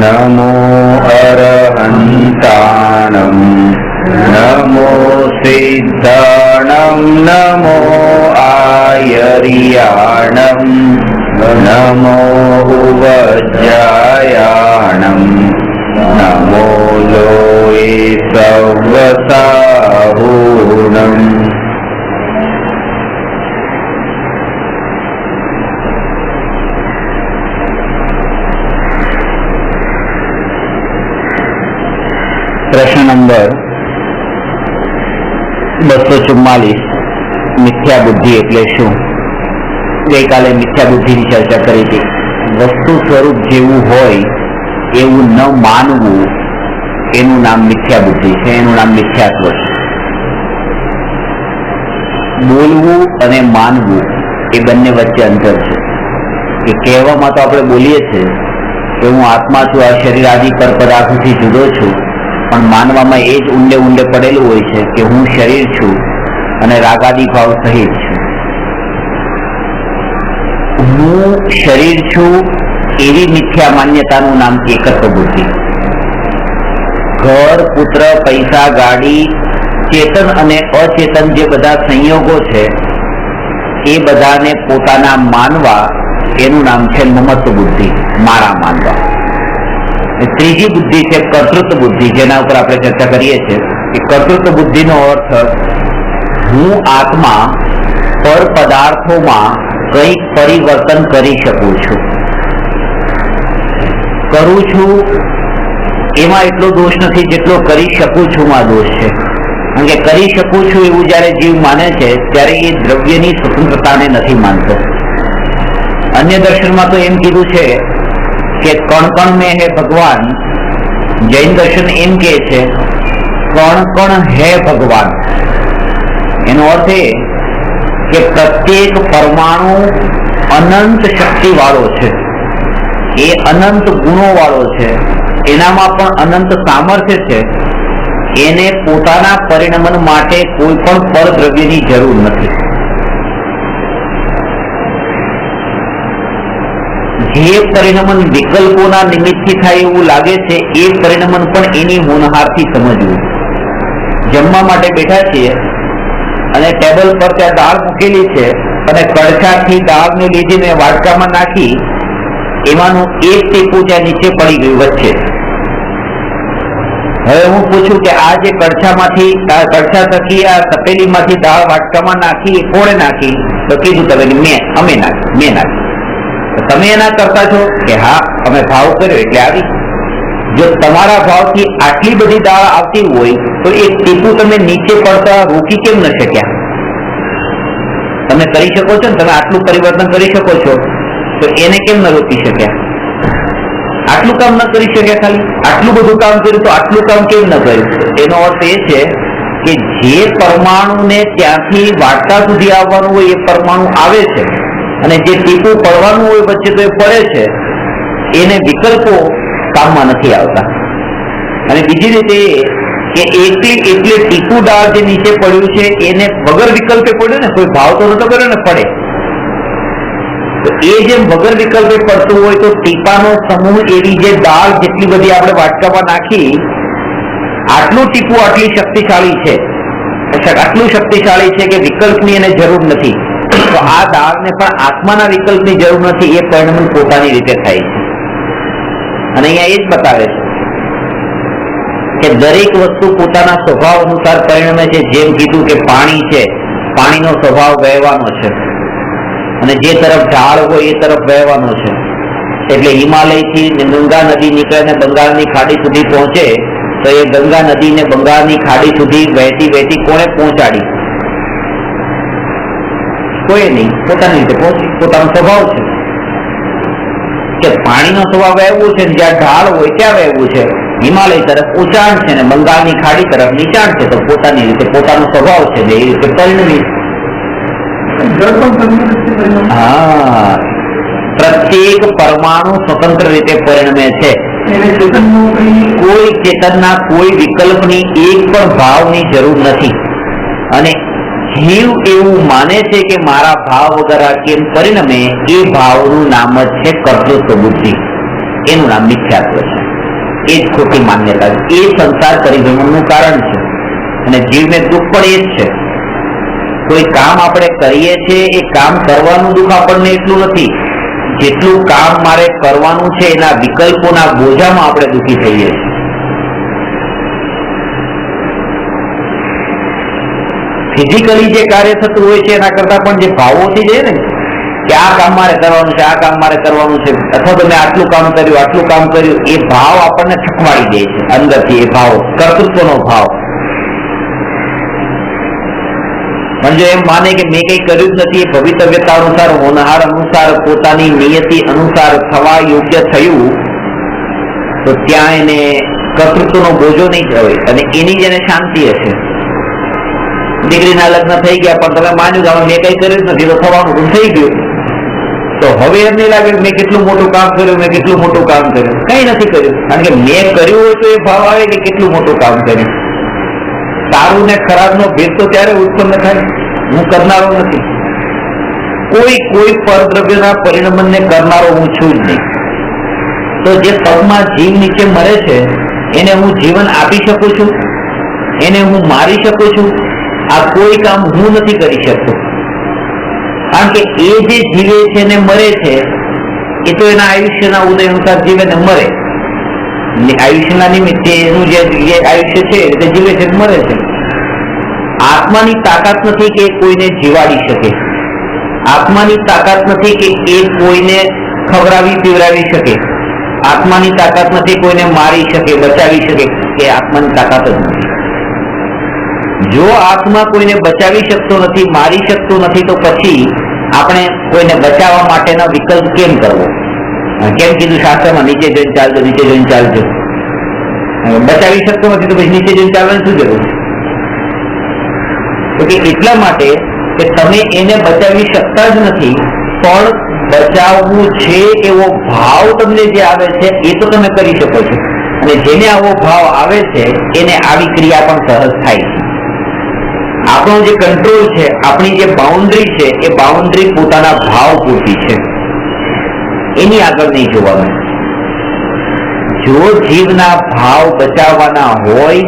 नमो अरहन्ताणं नमो सिद्धाणं नमो आयर्याणं नमो उपज्यायाणं नमो लोये सव्वसाहूणम्। प्रश्न नंबर 244 मिथ्या बुद्धि એટલે શું? ગઈકાલે મિથ્યા બુદ્ધિની ચર્ચા કરી હતી. વસ્તુ સ્વરૂપ જેવું હોય એવું ન માનવું એનું નામ મિથ્યા બુદ્ધિ છે, એનું નામ મિથ્યાત્વ છે. બોલવું અને માનવું એ બંને વચ્ચે અંતર છે. કે કહેવામાં તો આપણે બોલીએ છીએ કે હું આત્મા છું, આ શરીર આદિ પર પદાર્થોથી જુદો છું, પણ માનવામાં એ જ ઊંડે ઊંડે પડેલું હોય છે કે હું શરીર છું અને રાગાદી ભાવ સહિત છું. હું શરીર છું એવી મિથ્યા માન્યતાનું નામ એકત્વ બુદ્ધિ. ઘર, પુત્ર, પૈસા, ગાડી, ચેતન અને અચેતન જે બધા સંયોગો છે એ બધાને પોતાના માનવા એનું નામ છે મમત્વ બુદ્ધિ, મારા માનવા. ત્રીજી બુદ્ધિ છે કર્તૃત્વ બુદ્ધિ, જેના ઉપર આપણે ચર્ચા કરીએ છીએ. કે કર્તૃત્વ બુદ્ધિનો અર્થ હું આત્મા પર પદાર્થોમાં કંઈક પરિવર્તન કરી શકું છું, કરું છું એમાં એટલો દોષ નથી જેટલો કરી શકું છું માં દોષ છે. કારણ કે કરી શકું છું એવું જયારે જીવ માને છે ત્યારે એ દ્રવ્યની સ્વતંત્રતાને નથી માનતો. અન્ય દર્શનમાં તો એમ કીધું છે કે કણ કણ મેં હે ભગવાન. જૈન દર્શન એમ કે છે કણ કણ હે ભગવાન. એનો અર્થ એ કે પ્રત્યેક પરમાણુ અનંત શક્તિ વાળો છે, એ અનંત ગુણો વાળો છે, એનામાં પણ અનંત સામર્થ્ય છે. એને પોતાના પરિણમન માટે કોઈ પણ પરદ્રવ્યની જરૂર નથી. જે પરિણમન વિકલ્પોના નિમિત્તથી થાય એવું લાગે છે એ પરિણમન પણ એની હોનહારથી સમજવું. જમવા માટે બેઠા છીએ અને ટેબલ પર ત્યાં દાળ મૂકેલી છે અને કડછાથી દાળને લીધીને વાટકામાં નાખી એમાંનું એક ટીપું ત્યાં નીચે પડી ગયું વચ્ચે. હવે હું પૂછું કે આ જે કડછા થકી આ તપેલીમાંથી દાળ વાટકામાં નાખી કોણે નાખી? તો કીધું તમે મેં નાખી. તમે એના કરતા છો કે હા અમે ભાવ કર્યો એટલે આવી. જો તમારા ભાવથી આટલી બધી દાળ આવતી હોય તો એક ટીપું તમે નીચે પડતા રોકી કેમ ન શક્યા? તમે કરી શકો છો ને, તમે આટલું પરિવર્તન કરી શકો છો તો એને કેમ ન રોકી શક્યા? આટલું કામ ન કરી શક્યા? ખાલી આટલું બધું કામ કર્યું તો આટલું કામ કેમ ન કર્યું? એનો અર્થ એ છે કે જે પરમાણુને ત્યાંથી વાટકા સુધી આવવાનું હોય એ પરમાણુ આવે છે અને જે ટીપું પડવાનું હોય વચ્ચે તો એ પડે છે, એને વિકલ્પો કામમાં નથી આવતા. અને બીજી રીતે કે એટલી ટીપું દાળ જે નીચે પડ્યું છે એને વગર વિકલ્પે પડ્યું ને, કોઈ ભાવ તો નતો કર્યો ને, પડે. તો એ જેમ વગર વિકલ્પે પડતું હોય તો ટીપાનો સમૂહ એવી જે દાળ જેટલી બધી આપણે વાટકામાં નાખી, આટલું ટીપું આટલી શક્તિશાળી છે, આટલું શક્તિશાળી છે કે વિકલ્પની એને જરૂર નથી. તો આ દાળને પણ આત્માના વિકલ્પની જરૂર નથી, એ પરિણમન પોતાની રીતે થાય છે. અને અહીંયા એ જ બતાવે છે કે દરેક વસ્તુ પોતાના સ્વભાવ અનુસાર પરિણમે છે. જેમ કીધું કે પાણી છે, પાણીનો સ્વભાવ વહેવાનો છે અને જે તરફ ઢાળ હોય એ તરફ વહેવાનો છે. એટલે હિમાલયથી ગંગા નદી નીકળે ને બંગાળની ખાડી સુધી પહોંચે તો એ ગંગા નદીને બંગાળની ખાડી સુધી વહેતી વહેતી કોણે પહોંચાડી? કોઈ નહીં, પોતાની રીતે પહોંચી. પોતાનો સ્વભાવ છે કે પાણીનો સ્વભાવ વહેવું છે, જ્યાં ઢાળ હોય ત્યાં વહેવું છે. હિમાલય તરફ ઊંચાણ છે ને બંગાળની ખાડી તરફ નીચાણ છે, તો પોતાની રીતે પોતાનો સ્વભાવ છે ને એ રીતે પરિણમી. હા, પ્રત્યેક પરમાણુ સ્વતંત્ર રીતે પરિણમે છે. કોઈ ચેતનના કોઈ વિકલ્પની એક પણ ભાવની જરૂર નથી. અને જીવ એવું માને છે કે મારા ભાવ વગર આ કેમ પરિણમે, એ ભાવનું નામ જ છે કર્તૃત્વ બુદ્ધિ. એનું નામ મિથ્યાત્વ છે. એ જ ખોટી માન્યતા છે. એ સંસાર પરિભ્રમણનું કારણ છે અને જીવને દુઃખ પણ એ જ છે. કોઈ કામ આપણે કરીએ છીએ એ કામ કરવાનું દુઃખ આપણને એટલું નથી જેટલું કામ મારે કરવાનું છે એના વિકલ્પોના બોજામાં આપણે દુઃખી થઈએ છીએ. ફિઝિકલી જે કાર્ય થતું હોય છે એના કરતા પણ જે ભાવોથી છે ને કે આ કામ મારે કરવાનું છે, આ કામ મારે કરવાનું છે, અથવા તો મેં આટલું કામ કર્યું, એ ભાવ આપણને થકવાડી દે છે અંદરથી. એ ભાવ કર્તૃત્વનો ભાવ. પણ જો એમ માને કે મેં કઈ કર્યું જ નથી, ભવિતવ્યતા અનુસાર, હોનહાર અનુસાર, પોતાની નિયતિ અનુસાર થવા યોગ્ય થયું, તો ત્યાં એને કર્તૃત્વનો બોજો નહીં જ હોય અને એની જ એને શાંતિ હશે. દીકરીના લગ્ન થઈ ગયા પણ તમે માન્યું કે મેં કઈ કર્યું જ નથી તો થવાનું થઈ ગયું, તો હવે એમ નહીં લાગે મેં કેટલું મોટું કામ કર્યું, કઈ નથી કર્યું. કારણ કે મેં કર્યું હોય તો એ ભાવ આવે કે કેટલું મોટું કામ કર્યું. સારું ને ખરાબ નો ભેદ તો ત્યારે ઉત્પન્ન થાય. હું કરનારો નથી, કોઈ પરદ્રવ્યના પરિણમનને કરનારો હું છું જ નહીં. તો જે પગમાં જીવ નીચે મરે છે એને હું જીવન આપી શકું છું, એને હું મારી શકું છું. આ કોઈ કામ હું નથી કરી શકતો. કારણ કે એ જે જીવે છે ને મરે છે એ તો એના આયુષ્યના ઉદય અનુસાર જીવે ને મરે. આયુષ્યના નિમિત્તે એનું જે આયુષ્ય છે તે જીવે છે મરે છે. આત્માની તાકાત નથી કે કોઈને જીવાડી શકે. આત્માની તાકાત નથી કે એ કોઈને ખવડાવી પીવડાવી શકે. આત્માની તાકાત નથી કોઈને મારી શકે, બચાવી શકે. એ આત્માની તાકાત જ નથી. જો આત્મા કોઈને બચાવી શકતો નથી, મારી શકતો નથી, તો પછી આપણે કોઈને બચાવવા માટેનો વિકલ્પ કેમ કરવો? કેમ કીધું શાસ્ત્રમાં નીચે જઈને ચાલજો, નીચે જઈને ચાલજો. બચાવી શકતો નથી તો પછી નીચે જઈને ચાલવાની શું જરૂર? તો કે એટલા માટે કે તમે એને બચાવી શકતા જ નથી, પણ બચાવવું છે એવો ભાવ તમને જે આવે છે એ તો તમે કરી શકો છો. અને જેને આવો ભાવ આવે છે એને આવી ક્રિયા પણ સહજ થાય છે. આપણો જે કંટ્રોલ છે, આપણી જે બાઉન્ડ્રી છે, એ બાઉન્ડ્રી પોતાના ભાવ પૂરતી છે, એની આગળ નહીં જોવાનું. જો જીવના ભાવ બચાવવાના હોય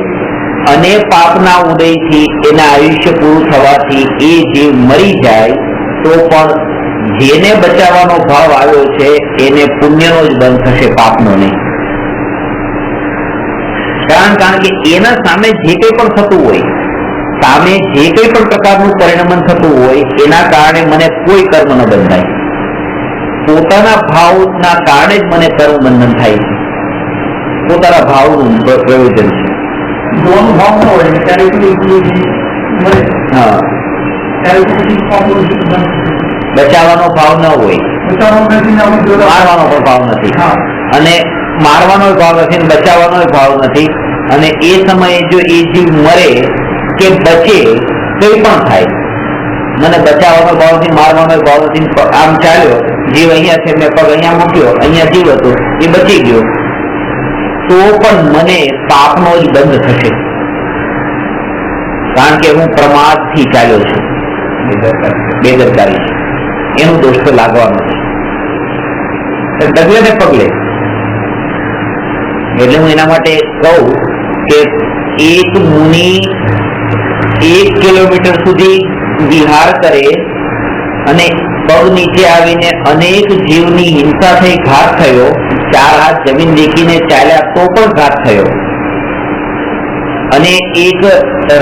અને પાપના ઉદયથી એના આયુષ્ય પૂરું થવાથી એ જીવ મરી જાય તો પણ જેને બચાવવાનો ભાવ આવ્યો છે એને પુણ્યનો જ બંધ થશે, પાપનો નહીં. કારણ કે એના સામે જે કંઈ પણ થતું હોય, સામે જે કંઈ પણ પ્રકારનું પરિણમન થતું હોય એના કારણે મને કોઈ કર્મ ન બંધાય. પોતાના ભાવના કારણે જ મને કર્મ બંધન થાય છે. પોતાના ભાવનું પ્રયોજન છે. બચાવવાનો ભાવ ન હોય, મારવાનો પણ ભાવ નથી, અને મારવાનો ભાવ નથી, બચાવવાનો ભાવ નથી. અને એ સમયે જો એ જીવ મરે કે બચે, કઈ પણ થાય, મને બચાવવાનો ભાવ નથી, મારવાનો ભાવ નથી, આમ ચાલ્યો જીવ અહીંયા છે, મેં પગ અહીંયા મૂક્યો, અહીંયા જીવ હતો, એ બચી ગયો, તો પણ મને પાપનો જ બંધ થશે. કારણ કે હું પ્રમાદથી ચાલ્યો છું, બેદરકારી છે, એનું દોષ તો લાગવાનો છે ડગલે ને પગલે. એટલે હું એના માટે કહું કે એક મુનિ 1 કિલોમીટર સુધી વિહાર કરે અને પગ નીચે આવીને અનેક જીવની હિંસા થઈ, ઘાત થયો, 4 હાથ જમીન દેખીને ચાલ્યા તો પણ ઘાત થયો. અને એક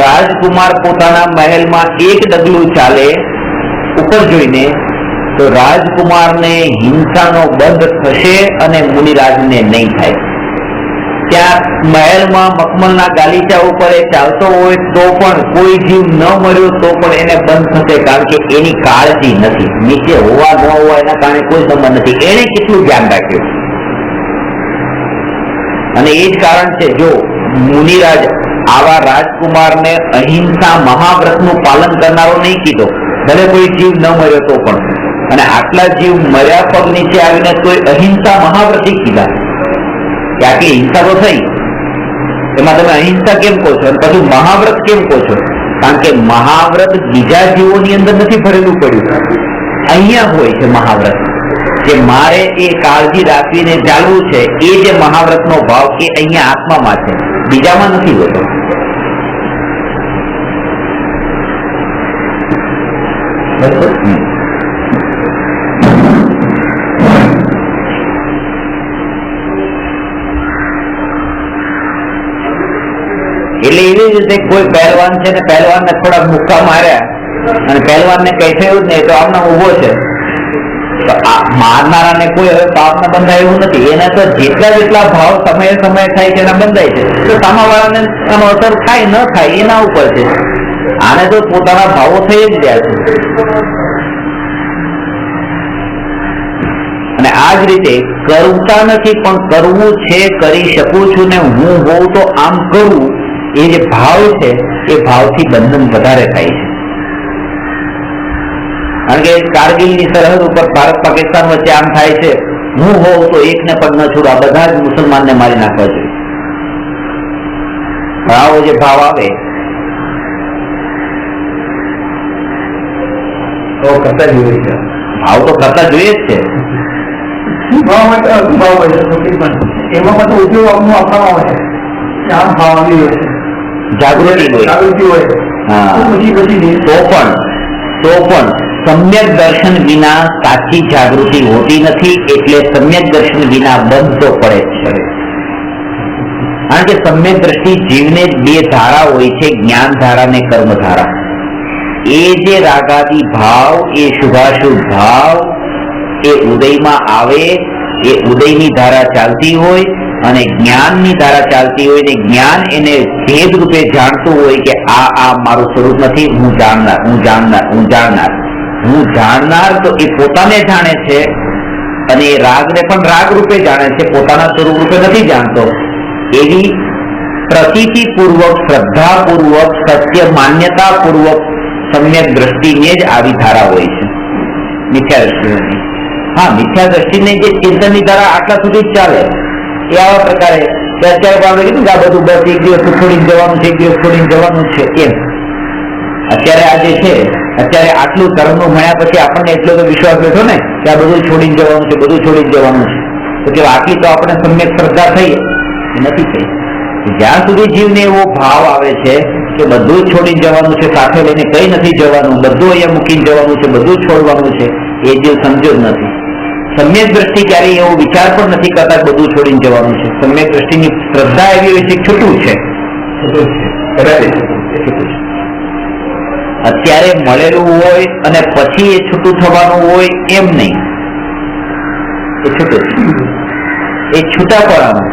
રાજકુમાર પોતાના મહેલમાં એક ડગલું ચાલે ઉપર જોઈને તો રાજકુમારને હિંસાનો બંધ થશે અને મુનિરાજને નહીં થાય. ત્યાં મહેલમાં મખમલના ગાલીચા ઉપર એ ચાલતો હોય તો પણ કોઈ જીવ ન મર્યો તો પણ એને બંધ થશે. કારણ કે એની કાળજી નથી, નીચે હોવા ન હોવા એના કારણે કોઈ સંબંધ નથી. એને કેટલું ધ્યાન રાખ્યું. અને એ જ કારણ છે, જો મુનિરાજ આવા રાજકુમારને અહિંસા મહાવ્રતનું પાલન કરનારો નહીં કીધો, ભલે કોઈ જીવ ન મર્યો તો પણ, અને આટલા જીવ મર્યા પગ નીચે આવીને કોઈ અહિંસા મહાવ્રતી કીધા, કે આટલી હિંસા તો થઈ, એમાં તમે અહિંસા કેમ કહો છો અને પછી મહાવ્રત કેમ કહો છો? કારણ કે મહાવ્રત બીજા જીવોની અંદર નથી ભરેલું પડ્યું, અહીંયા હોય છે મહાવ્રત. જે મારે એ કાળજી રાખવીને ચાલવું છે, એ જે મહાવ્રતનો ભાવ એ અહીંયા આત્મામાં છે, બીજામાં નથી હોતો. એટલે એવી રીતે કોઈ પહેલવાન છે ને પહેલવાનને થોડા મુક્કા માર્યા અને પહેલવાનને કઈ થયું જ નહીં તો આમને ઉભો છે, તો મારનારાને કોઈ હવે પાપને બંધાય એવું નથી. એને તો જેટલા ભાવ સમયે સમયે થાય છે એના બંધાય છે, તો સામાવાળાને એનો અસર થાય ન થાય એના ઉપર છે. આને તો પોતાના ભાવો થઈ જ રહ્યા છે. અને આ જ રીતે કરતા નથી પણ કરવું છે, કરી શકું છું ને હું હોઉં તો આમ કરું, એ જે ભાવ છે એ ભાવથી બંધન વધારે થાય છે. કારણ કે કારગિલની સરહદ ઉપર ભારત પાકિસ્તાન વચ્ચે આમ થાય છે, હું હોઉં તો એકને પણ ન છોડવા, બધા જ મુસલમાનને મારી નાખવા જોઈએ. આવો જે ભાવ આવે તો કરતા જોઈએ છે, ભાવ તો કરતા જોઈએ જ છે. એમાં બધો ઉપયોગ આપવામાં આવે છે, આમ ભાવ આવી હોય છે, જાગૃતિ હોય. હા, તો પણ સમ્યક દર્શન વિના સાચી જાગૃતિ હોતી નથી. એટલે સમ્યક દર્શન વિના બંધ તો પડે જ છે. કારણ કે સમ્યક દ્રષ્ટિ જીવને બે ધારા હોય છે, જ્ઞાન ધારા ને કર્મ ધારા. એ જે રાગાદી ભાવ, એ શુભાશુભ ભાવ એ ઉદયમાં આવે, એ ઉદયની ધારા ચાલતી હોય અને જ્ઞાનની ધારા ચાલતી હોય, ને જ્ઞાન એને ભેદ રૂપે જાણતું હોય કે આ મારું સ્વરૂપ નથી, હું જાણનાર, હું જાણનાર, હું જાણનાર, હું જાણનાર. તો એ પોતાને જાણે છે અને એ રાગને પણ રાગ રૂપે જાણે છે, પોતાના સ્વરૂપ રૂપે નથી જાણતો. એવી પ્રતીતિ પૂર્વક, શ્રદ્ધા પૂર્વક, સત્ય માન્યતા પૂર્વક સમ્યક દ્રષ્ટિને જ આવી ધારા હોય છે, મિથ્યા દ્રષ્ટિની. હા, મિથ્યા દ્રષ્ટિને જે ચિંતનની ધારા આટલા સુધી જ ચાલે. એ આવા પ્રકારે અત્યારે આપણે કીધું કે આ બધું બસ એક દિવસ છોડીને જવાનું છે, એક દિવસ છોડીને જવાનું છે, એમ અત્યારે આ જે છે, અત્યારે આટલું ધર્મનું ભણ્યા પછી આપણને એટલો તો વિશ્વાસ બેઠો ને કે આ બધું છોડીને જવાનું છે, બધું છોડીને જવાનું છે. તો કે આટલી તો આપણે સમ્યક શ્રદ્ધા થઈ નથી થઈ. જ્યાં સુધી જીવને એવો ભાવ આવે છે કે બધું જ છોડીને જવાનું છે, સાથે લઈને કઈ નથી જવાનું, બધું અહીંયા મૂકીને જવાનું છે, બધું છોડવાનું છે, એ જીવ સમજો જ નથી. સમ્યક દ્રષ્ટિ ક્યારેય એવો વિચાર પણ નથી કરતા બધું છોડીને જવાનું છે. સમ્યક દ્રષ્ટિની શ્રદ્ધા એવી હોય છે, છૂટું છે, અત્યારે મળેલું હોય અને પછી એ છૂટું થવાનું હોય એમ નહીં, એ છૂટું એ છૂટા પડવાનું.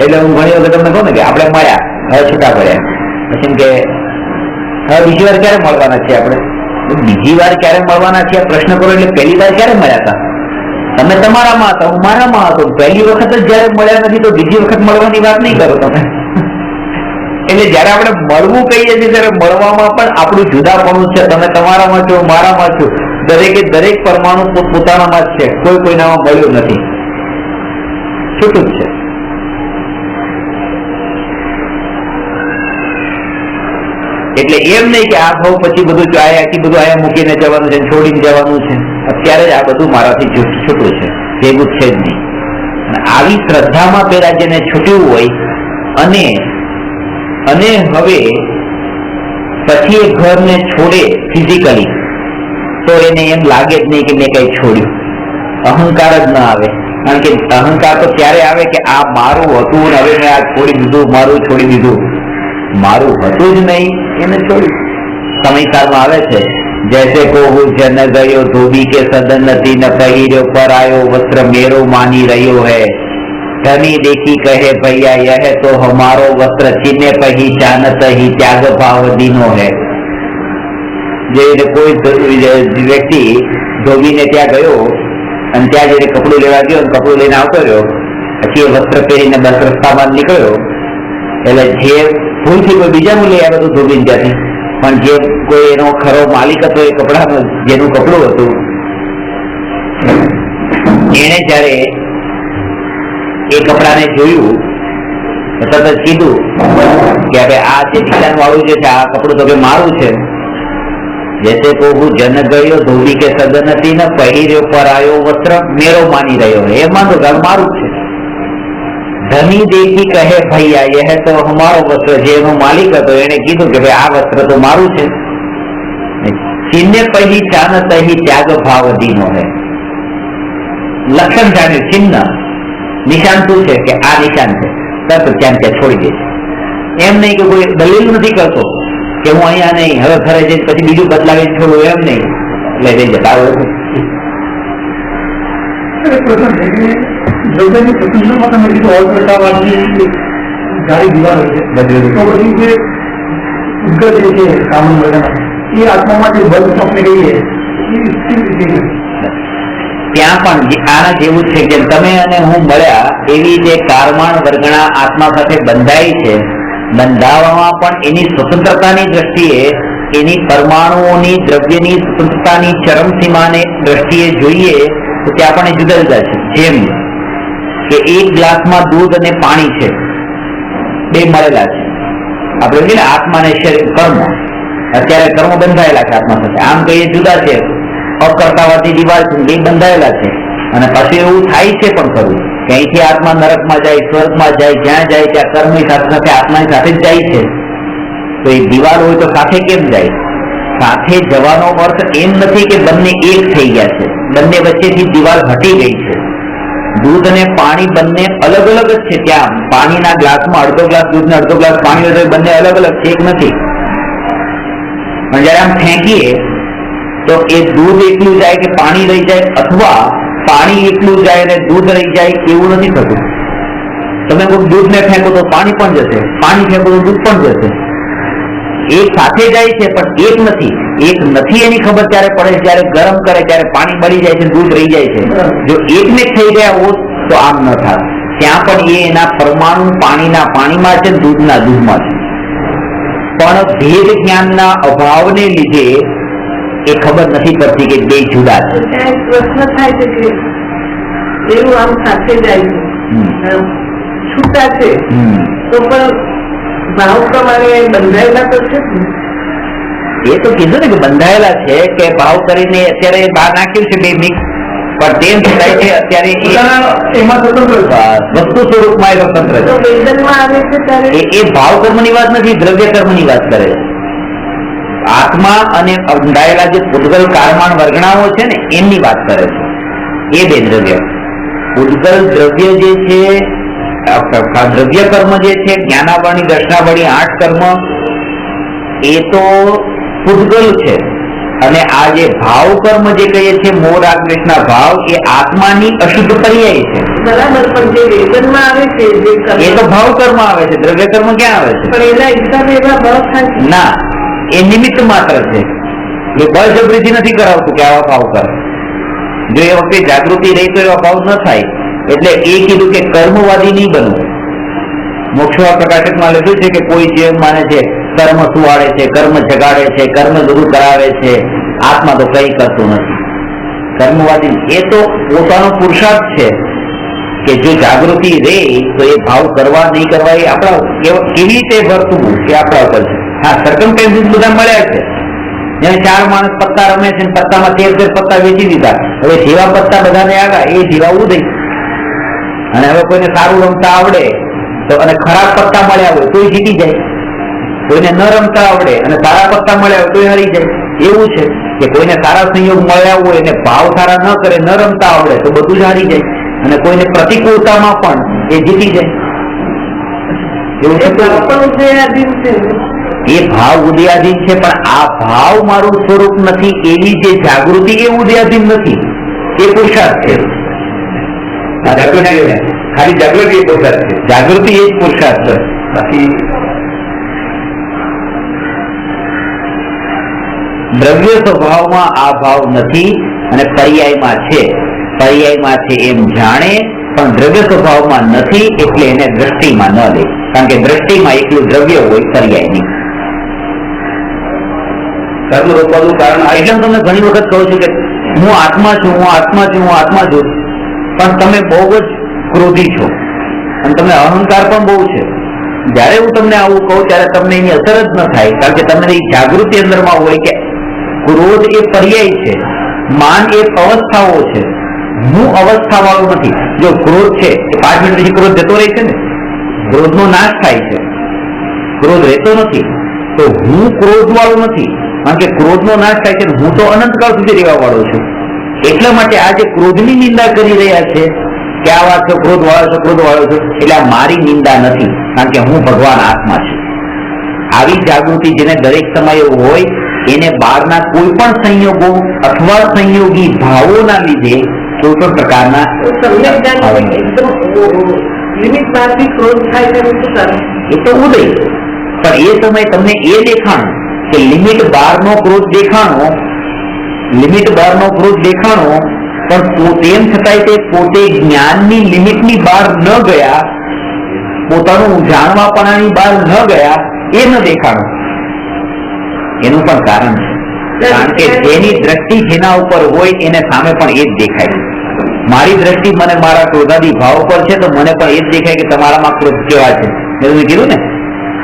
એટલે હું ઘણી વખત તમને કહું ને કે આપણે મળ્યા, હવે છૂટા પડ્યા, પછી કે હવે બીજી વાર ક્યારે મળવાના છે આપણે? બીજી વાર ક્યારે મળવાના છે પ્રશ્ન કરો એટલે પહેલી વાર ક્યારે મળ્યા હતા? તમે તમારામાં હતા, હું મારામાં હતો. પહેલી વખત જ જયારે મળ્યા નથી તો બીજી વખત મળવાની વાત નહીં કરો તમે. એટલે જયારે આપણે મળવું કહીએ છીએ ત્યારે મળવામાં પણ આપણું જુદાપણું છે. તમે તમારામાં છો, મારામાં છો, દરેકે દરેક પરમાણુ પોતાનામાં જ છે, કોઈ કોઈનામાં મળ્યું નથી, છૂટું જ છે. એટલે એમ નહીં કે આ ભાવ પછી બધું આખી બધું આયા મૂકીને જવાનું છે, છોડીને જવાનું છે. અત્યારે જ આ બધું મારાથી છૂટું છે, ભેગું છે જ નહીં. અને આવી શ્રદ્ધામાં પેલા જેને છૂટ્યું હોય અને હવે પછી એ ઘરને છોડે ફિઝિકલી, તો એને એમ લાગે જ નહીં કે મેં કઈ છોડ્યું. અહંકાર જ ન આવે. કારણ કે અહંકાર તો ત્યારે આવે કે આ મારું હતું ને હવે મેં આ છોડી દીધું, મારું છોડી દીધું. મારું હતું જ નહીં એને છોડ્યું. સમયકાળમાં આવે છે, જૈસે કોહુ જન ગયો ધોબી કે સદન નથી, ન પહેર્યો પર આયો વસ્ત્ર મેરો માની રહ્યો હૈ. ધनी देखी कहे भैया यह तो हमारो वस्त्र चीने पही जानत ही त्याग भाव दीनो है. જે કોઈ વ્યક્તિ ધોબીને ત્યાં ગયો અને ત્યાં જઈને કપડું લેવા ગયો, કપડું લઈને આવતો રહ્યો, પછી એ વસ્ત્ર પહેરીને બસ રસ્તામાં નીકળ્યો. એટલે જે ભૂલથી કોઈ બીજાનું લઈ આવે તો ધોબીને ત્યાંથી, પણ જે કોઈ એનો ખરો માલિક હતો એ કપડાનો, જેનું કપડું હતું, એને જયારે એ કપડાને જોયું તો તરત જ કીધું કે હવે આ જે નિશાન વાળું જે છે આ કપડું તો કે મારું છે. जैसे कहूँ जन गयो धोबी के सदन थी न पहिर्यो परायो वस्त्र मेरो मानी रह्यो है मानो घर मारू छे धनी देखी कहे भैया यह तो हमारो वस्त्र है एनो मालिक हतो एने कीधुं के भाई आ वस्त्र तो मारू छे चिन्ह पही चान तही त्याग भाव दीनो है लक्षण जाने चिन्ह निशान शू है कि आ निशान है तब ત્યાં ત્યાં છોડી દે છે એમ નહીં કે કોઈ દલીલ નથી કરતો કે હું અહીંયા નહીં હવે ઘરે જઈને પછી બીજું બદલાવી છોડું એમ નહીં એટલે લઈ જતા આવે દ્રવ્યની પ્રતિષ્ઠામાં તમે કીધું અવકર્તાવાદની જાડી દિવાલ હોય છે તો પછી જે ઉદ્ગત જે છે કામન વર્ગના એ આત્મામાં જે બળ આપણે કહીએ એ કેવી રીતે ત્યાં પણ આના જેવું છે કે તમે અને હું મળ્યા એવી જે કારમાણ વર્ગના આત્મા સાથે બંધાઈ છે બંધાવામાં પણ એની સ્વતંત્રતાની દ્રષ્ટિએ એની પરમાણુઓની દ્રવ્યની સ્વતંત્રતાની ચરમસીમાને દ્રષ્ટિએ જોઈએ તો ત્યાં આપણને જુદા જુદા છે જેમ કે એક ગ્લાસમાં દૂધ અને પાણી છે બે મળેલા છે આપણે કહીએ ને આત્મા અને શરીર કર્મ અત્યારે કર્મ બંધાયેલા છે આત્મા સાથે આમ કહીએ જુદા છે અકર્તાવાદી દિવાલ છે બે બંધાયેલા છે અને પછી એવું થાય છે પણ ખરું કે અહીંથી આત્મા નરકમાં જાય સ્વર્ગમાં જાય જ્યાં જાય ત્યાં કર્મની સાથે સાથે આત્માની સાથે જ જાય છે તો એ દિવાલ હોય તો સાથે કેમ જાય સાથે જવાનો અર્થ એમ નથી કે બંને એક થઈ ગયા છે બંને વચ્ચેથી દિવાલ હટી ગઈ છે दूध ने पानी बने अलग अलग है त्या पानी ना ग्लास में अर्धो ग्लास दूध ने अर्धो ग्लास पानी हो बने अलग अलग है एक नहीं जब आम फेंकीए तो ये दूध एकलू जाए कि पानी रही जाए अथवा पानी एकलू जाए ने दूध रही जाए एवं नहीं थतुं तमे कोई दूध ने फेंको तो पानी पण जशे पानी फेंको तो दूध पण जशे एक साथे जाए छे पण एक नहीं एनी खबर त्यारे पड़े त्यारे गरम करे त्यारे पानी बળી जाए छे दूध रही जाए छे जो एक ने थई गया होत तो आम न थात त्यां पण ए एना परमाणु पाणीना पाणीमां छे दूधना दूधमां छे पण भेद ज्ञानना अभावने लीधे ए खबर नहीं पड़ती कि बे जुदा छे प्रश्न थाय छे के एवं आम साथे जाय छे छूटा छे तो पण भाव प्रमाणे बंधाયેલા तो छे ये तो कीधुं ने कि बंधाયેલા છે કે ભાવ કરીને અત્યારે બહાર નાખ્યું છે બે મિક્સ પણ તેમ છતાંય છે અત્યારે એમાં સ્વતંત્ર વસ્તુ સ્વરૂપમાં એ સ્વતંત્ર તો વેદનમાં આવે છે ત્યારે એ ભાવ કર્મની વાત નથી દ્રવ્ય કર્મની વાત કરે છે આત્મા અને બંધાયેલા જે ઉદ્ગલ કારમાણ વર્ગણાઓ છે ને એમની વાત કરે છે એ બે દ્રવ્ય ઉદ્ગલ દ્રવ્ય જે છે દ્રવ્ય કર્મ જે છે જ્ઞાનાવરણી દર્શનાવરણી 8 કર્મ એ તો ઉદ્ગલ છે અને આ જે ભાવ કર્મ જે કહીએ છીએ મોહ રાગ દ્વેષના ભાવ એ આત્માની અશુદ્ધ પર્યાય છે બરાબર પણ જે વેદનમાં આવે છે જે એ તો ભાવ કર્મ આવે છે દ્રવ્ય કર્મ ક્યાં આવે છે પણ એના હિસાબે એવા ભાવ થાય છે ના એ નિમિત્ત માત્ર છે એ બળજબરીથી નથી કરાવતું કે આવા ભાવ કર જો એ વખતે જાગૃતિ રહી તો એવા ભાવ ન થાય એટલે એ કીધું કે કર્મવાદી નહીં બનવું મોક્ષવા પ્રકાશકમાં લખ્યું છે કે કોઈ જે માને છે કર્મ સુવાડે છે કર્મ જગાડે છે કર્મ દૂર કરાવે છે આત્મા તો કઈ કરતું નથી કર્મવાદી એ તો પોતાનો પુરુષાર્થ છે કે જો જાગૃતિ રહે તો એ ભાવ કરવા નહીં કરવા એ આપણા કેવી રીતે વર્તવું એ આપણા ઉપર છે હા સર્કમસ્ટેન્સીસ બધા મળ્યા છે જેને 4 માણસ પત્તા રમે છે પત્તામાં 13 પત્તા વેચી દીધા હવે જેવા પત્તા બધાને આવ્યા એ જેવા ઉદય અને હવે કોઈને સારું રમતા આવડે તો અને ખરાબ પત્તા મળ્યા હોય તોય જીતી જાય કોઈને ન રમતા આવડે અને સારા પત્તા મળ્યા હોય તોય હારી જાય એવું છે કે કોઈને સારા સંયોગ મળ્યા હોય અને ભાવ સારા ન કરે ન રમતા આવડે તો બધું જ હારી જાય અને કોઈને પ્રતિકૂળતામાં પણ એ જીતી જાય એવું છે એ ભાવ ઉદયાધીન છે પણ આ ભાવ મારું સ્વરૂપ નથી એવી જે જાગૃતિ એ ઉદયાધીન નથી એ પુરુષાર્થ છે ખાલી જાગૃતિ એ પુરુષાર્થ છે જાગૃતિ એ જ પુરુષાર્થ છે બાકી દ્રવ્ય સ્વભાવમાં આ ભાવ નથી અને પર્યાયમાં છે એમ જાણે પણ દ્રવ્ય સ્વભાવમાં નથી એટલે એને દ્રષ્ટિમાં ન લે કારણ કે દ્રષ્ટિમાં એકલું દ્રવ્ય હોય પર્યાય નહીં કર્મ રોકવાનું કારણ એટલે તમને ઘણી વખત કહું છું કે હું આત્મા છું પણ તમે બહુ જ ક્રોધી છો અને તમને અહંકાર પણ બહુ છે જયારે હું તમને આવું કહું ત્યારે તમને એની અસર જ ન થાય કારણ કે તમને એ જાગૃતિ અંદરમાં હોય કે ક્રોધ એ પર્યાય છે, માન એ અવસ્થાઓ છે, હું અવસ્થા વાળો નથી. જો ક્રોધ છે એ 5 મિનિટ પછી ક્રોધ જતો રહે છે ને, ક્રોધનો નાશ થાય છે, ક્રોધ રહેતો નથી. તો હું ક્રોધ વાળો નથી, કારણ કે ક્રોધનો નાશ થાય છે. હું તો અનંતકાળ સુધી રહેવા વાળો છું. એટલા માટે આ જે ક્રોધની નિંદા કરી રહ્યા છે કે આ વાત છો, ક્રોધ વાળો છો, ક્રોધ વાળો છો, એટલે આ મારી નિંદા નથી, કારણ કે હું ભગવાન આત્મા છું. આવી જાગૃતિ જેને દરેક સમયે હોય, એને બહારના કોઈ પણ સંયોગો અથવા સંયોગી ભાવોના લીધે કોઈ પણ પ્રકારના લિમિટ બહારથી ક્રોધ થાય છે એ તો ઉદય. પણ એ સમયે તમને એ દેખાણું કે લિમિટ બહારનો ક્રોધ દેખાણો, લિમિટ બહારનો ક્રોધ દેખાણો, પણ તેમ છતાંય તે પોતે જ્ઞાનની લિમિટની બહાર ન ગયા, પોતાનું જાણવાપણાની બહાર ન ગયા, એ ન દેખાણું. એનું પણ કારણ છે, કારણ કે જેની દ્રષ્ટિ જેના ઉપર હોય એને સામે પણ એ જ દેખાય. મારી દ્રષ્ટિ મને મારા ક્રોધાદી ભાવ પર છે તો મને પણ એ જ દેખાય કે તમારામાં ક્રોધ કેવા છે. મેં કીધું ને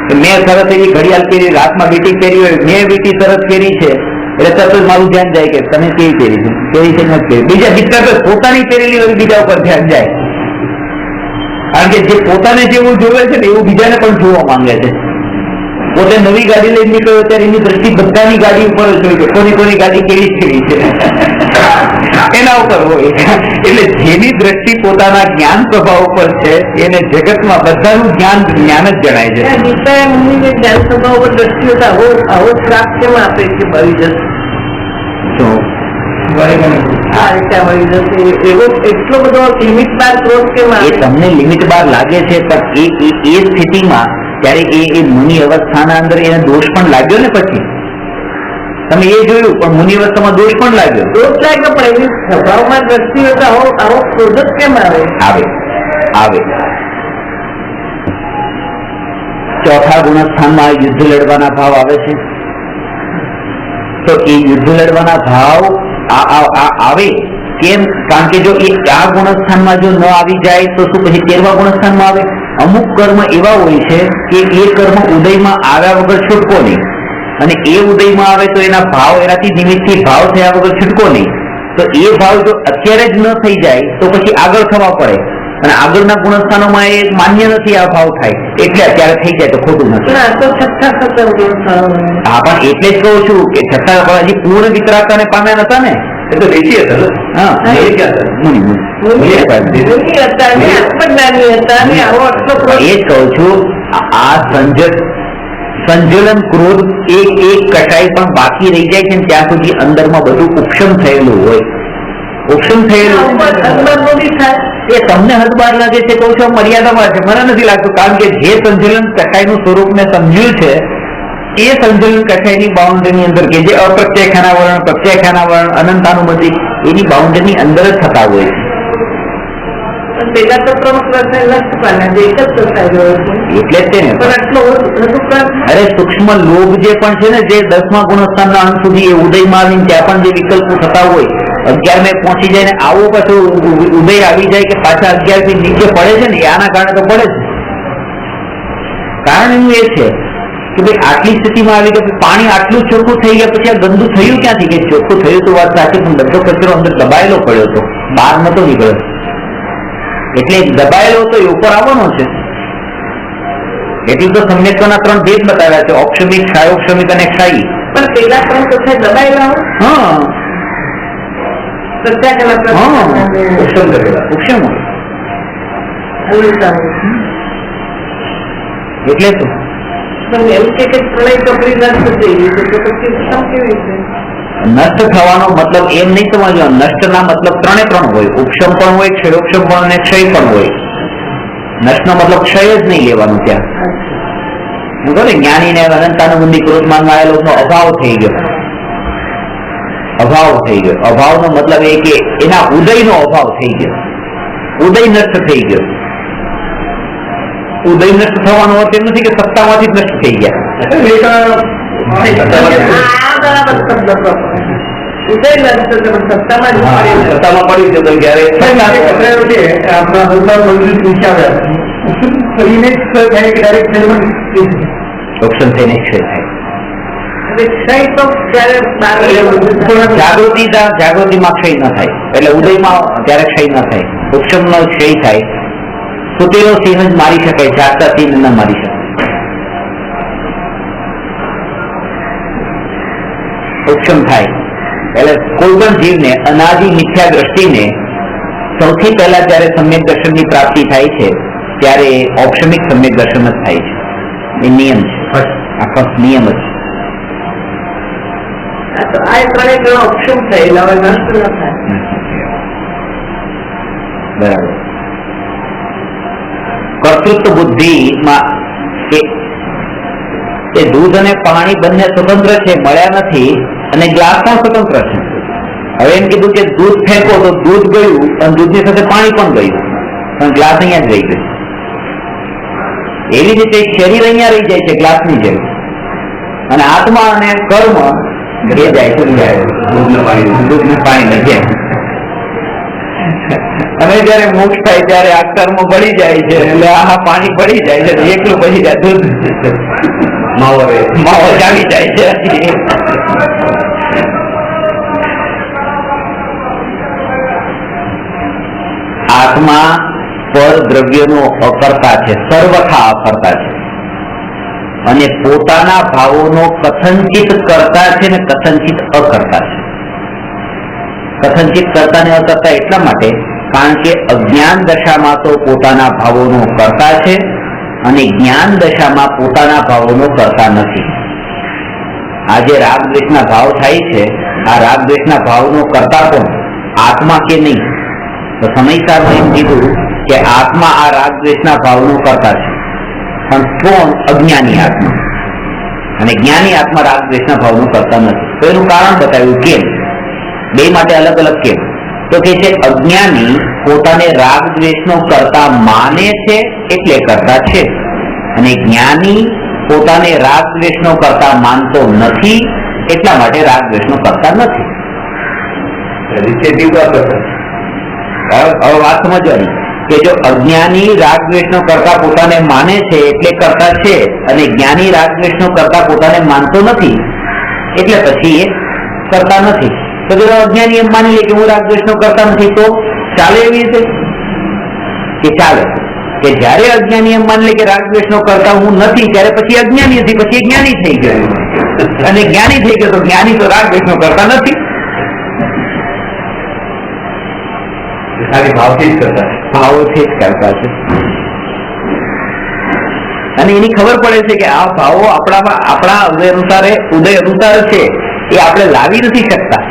કે મેં સરસ એવી ઘડિયાળ પહેરી, રાતમાં વીટી પહેરી હોય, મેં વીટી સરસ પહેરી છે એટલે તરત જ મારું ધ્યાન જાય કે તમે કેવી પહેરી છે, કેવી છે નથી પહેરી. બીજા મિત્ર તો પોતાની પહેરેલી હોય બીજા ઉપર ધ્યાન જાય, કારણ કે જે પોતાને જેવું જોવે છે ને એવું બીજાને પણ જોવા માંગે છે. પોતે નવી ગાડી લઈને નીકળ્યો ત્યારે એની દ્રષ્ટિ બધાની ગાડી ઉપર જ હોય છે, કોની ગાડી કેવી કેવી છે એના ઉપર હોય. એટલે જેની દ્રષ્ટિ પોતાના જ્ઞાન પ્રભાવ ઉપર છે એને જગતમાં બધાનું જ્ઞાન જ્ઞાન જ જણાય છે. જ્ઞાન પ્રભાવ ઉપર દ્રષ્ટિ આવો શ્રાપ કેમ આપે કે ભરી જશે, એવો એટલો બધો લિમિટ બાર ક્રોધ કેમ એ તમને લિમિટ બાર લાગે છે, પણ એ સ્થિતિમાં ત્યારે એ મુનિ અવસ્થાના અંદર એને દોષ પણ લાગ્યો ને. પછી તમે એ જોયું પણ મુનિ અવસ્થામાં દોષ પણ લાગ્યો. દોષ લાગ્યો પણ એની સ્વભાવમાં દ્રષ્ટિ હોય તો આવો ક્રોધ જ કેમ આવે? આવે. ચોથા ગુણસ્થાનમાં યુદ્ધ લડવાના ભાવ આવે છે. તો એ યુદ્ધ લડવાના ભાવ આવે કેમ? કારણ કે જો એ આ ગુણસ્થાનમાં જો ન આવી જાય તો શું પછી 13મા ગુણસ્થાનમાં આવે? અમુક કર્મ એવા હોય છે કે એ કર્મ ઉદયમાં આવ્યા વગર છૂટકો નહીં, અને એ ઉદયમાં આવે તો એના ભાવ એનાથી નિમિત્તથી ભાવ થયા વગર છૂટકો નહીં. તો એ ભાવ જો અત્યારે જ ન થઈ જાય તો પછી આગળ થવા પડે, અને આગળના ગુણસ્થાનોમાં એ માન્ય નથી આ ભાવ થાય, એટલે અત્યારે થઈ જાય તો ખોટું નથી. હા, પણ એટલે જ કહું છું કે છતાં હજી પૂર્ણ વિતરાગતાને પામ્યા નતા ને, એ તો દેશી હતા. એ જ કહું છું, આ સંજલન ક્રોધ એક કટાઈ પણ બાકી રહી જાય છે ત્યાં સુધી અંદરમાં બધું ઉપશમ થયેલું હોય. ઉપશમ થયેલું એ તમને હદબાર લાગે છે, કહું છું મર્યાદામાં છે. મને નથી લાગતું, કારણ કે જે સંજલન કટાઈનું સ્વરૂપ મેં સમજ્યું છે એ સંજલન કટાઈની બાઉન્ડ્રીની અંદર કે જે અપ્રત્યખાના વર્ણ, પ્રત્યખાના વર્ણ, અનંતાનુમતિ એની બાઉન્ડ્રીની અંદર જ થતા હોય છે. પેલા તો એટલે જ ને. અરે સૂક્ષ્મ લોભ જે પણ છે ને, જે 10મા ગુણસ્થાનના અંત સુધી એ ઉદયમાં આવીને ત્યાં પણ જે વિકલ્પો થતા હોય, 11 પહોંચી જાય ને આવો પાછું ઉદય આવી જાય કે પાછા 11 થી નીચે પડે છે ને, આના કારણે તો પડે જ. કારણ એનું એ છે કે ભાઈ આટલી સ્થિતિમાં આવી કે પાણી આટલું ચોખ્ખું થઈ ગયા પછી આ ગંદુ થયું ક્યાંથી? કે ચોખ્ખું થયું તો વાત સાચી, પણ બધો કચરો અંદર દબાયેલો પડ્યો હતો, બહાર નતો નીકળ્યો. એટલે દબાયેલો તો એ ઉપર આવવાનો છે. એટલું તો સમ્યક્તના 3 ભેદ બતાવ્યા છે, ઔક્ષમિક, ક્ષાયોક્ષમિક અને ક્ષાયી. પણ પેલા 3 તો છે દબાયેલા હોય. હા, ઉપશમ એટલે તો એવું કે પ્રલય ચોપડી નષ્ટ થઈ ગઈ તો પછી ઉપશમ કેવી રીતે? નષ્ટ થવાનો મતલબ એમ નહીં સમજવાનો. નષ્ટના મતલબ 3 હોય, ઉપશમ પણ હોય, ક્ષયોક્ષમ પણ અને ક્ષય પણ હોય. નષ્ટનો મતલબ ક્ષય જ નહીં લેવાનું. ત્યાં જ્ઞાની ને અનંતાનુબંધી ક્રોધમાં આવેલો અભાવ થઈ ગયો. અભાવનો મતલબ એ કે એના ઉદયનો અભાવ થઈ ગયો, ઉદય નષ્ટ થઈ ગયો. ઉદય નષ્ટ થવાનો અર્થ એમ નથી કે સત્તામાંથી જ નષ્ટ થઈ ગયા. સત્તામાં પડી જતો ક્યારે ઓપ્શન થઈને ક્ષય થાય. એટલે જ કહું છું, આ સંજલન ક્રોધ એ એક કટાઈ પણ બાકી રહી જાય છે ત્યાં સુધી અંદરમાં બધું ઉપશમ થયેલું હોય. એ તમને હદબાર લાગે છે, કહું છું મર્યાદામાં છે. મને નથી લાગતું, કારણ કે જે સંજલન કટાઈનું સ્વરૂપ મેં સમજ્યું છે એ સંજલન કટાઈનું સ્વરૂપ અને ક્ષય તો ત્યારે જાગૃતિમાં ક્ષય ન થાય, એટલે ઉદયમાં ત્યારે ક્ષય ન થાય, ઉપશમનો ક્ષય થાય. સુતેલો સિંહ જ મારી શકાય, જાગતા સિંહ ન મારી શકાય. ઉપશમ થાય એટલે કોઈ પણ જીવને અનાદિ મિથ્યા દ્રષ્ટિને સૌથી પહેલા જયારે સમ્યક દર્શનની પ્રાપ્તિ થાય છે ત્યારે ઔપશમિક સમ્યક દર્શન જ થાય છે. એ નિયમ છે, આ ફર્સ્ટ નિયમ જ છે. આ ત્રણે ઓપ્શન થયેલા હવે નષ્ટ ન થાય. બરાબર. કર્તૃત્વ બુદ્ધિમાં એ દૂધ અને પાણી બંને સ્વતંત્ર છે, મળ્યા નથી, અને ગ્લાસ પણ સ્વતંત્ર છે. હવે એમ કીધું કે દૂધ ફેંકો તો દૂધ ગયું અને દૂધની સાથે પાણી પણ ગયું, પણ ગ્લાસ અહીંયા જ રહી ગયું. એવી રીતે શરીર અહીંયા રહી જાય છે ગ્લાસની જેમ, અને આત્મા અને કર્મ એ જાય છે દૂધને પાણીની જેમ. અને જયારે મોક્ષ થાય ત્યારે આ કર્મ બળી જાય છે, એટલે આ પાણી બળી જાય છે, એકલું બળી જાય દૂધ માવો જામી જાય છે. આત્મા પર દ્રવ્યનો અકર્તા છે, સર્વથા અકર્તા છે, અને પોતાના ભાવોનો કથનચિત કરતા છે ને કથનચિત અકર્તા છે. કથનચિત કરતા ને અકર્તા એટલા માટે કારણ કે અજ્ઞાન દશામાં તો પોતાના ભાવોનો કરતા છે અને જ્ઞાન દશામાં પોતાના ભાવોનો કરતા નથી. આ જે રાગ દ્વેષના ભાવ થાય છે, આ રાગ દ્વેષના ભાવનો કરતા કોણ? આત્મા કે નહીં? તો સમયસારમાં એમ કીધું કે આત્મા આ રાગ દ્વેષના ભાવનો કરતા છે, પણ કોણ? અજ્ઞાની આત્મા. અને જ્ઞાની આત્મા રાગ દ્વેષના ભાવનો કરતા નથી. તો એનું કારણ બતાવ્યું કેમ, બે માટે અલગ અલગ કેમ. તો કે છે અજ્ઞાની પોતાને રાગ દ્વેષનો કરતા માને છે એટલે કરતા છે, અને જ્ઞાની પોતાને રાગ દ્વેષનો કરતા માનતો નથી એટલા માટે રાગ દ્વેષનો કરતા નથી. હવે વાત સમજવાની કે જો અજ્ઞાની રાગ દ્વેષનો કરતા પોતાને માને છે એટલે કરતા છે, અને જ્ઞાની રાગ દ્વેષનો કરતા પોતાને માનતો નથી એટલે પછી એ કરતા નથી. તો જો અજ્ઞાની એમ માની લે કે હું રાગ દ્વેષનો કરતા નથી, તો ચાલે એવી રીતે કે ચાલે? કે જયારે અજ્ઞાની એમ માની લે કે રાગ દ્વેષનો કરતા હું નથી, ત્યારે પછી અજ્ઞાની હતી, પછી જ્ઞાની થઈ ગયો, અને જ્ઞાની થઈ ગયો તો જ્ઞાની તો રાગ દ્વેષનો કરતા નથી. ભાવથી જ કરતા છે. અને એની ખબર પડે છે કે આ ભાવો આપણા ઉદય અનુસાર છે, એ આપણે લાવી નથી શકતા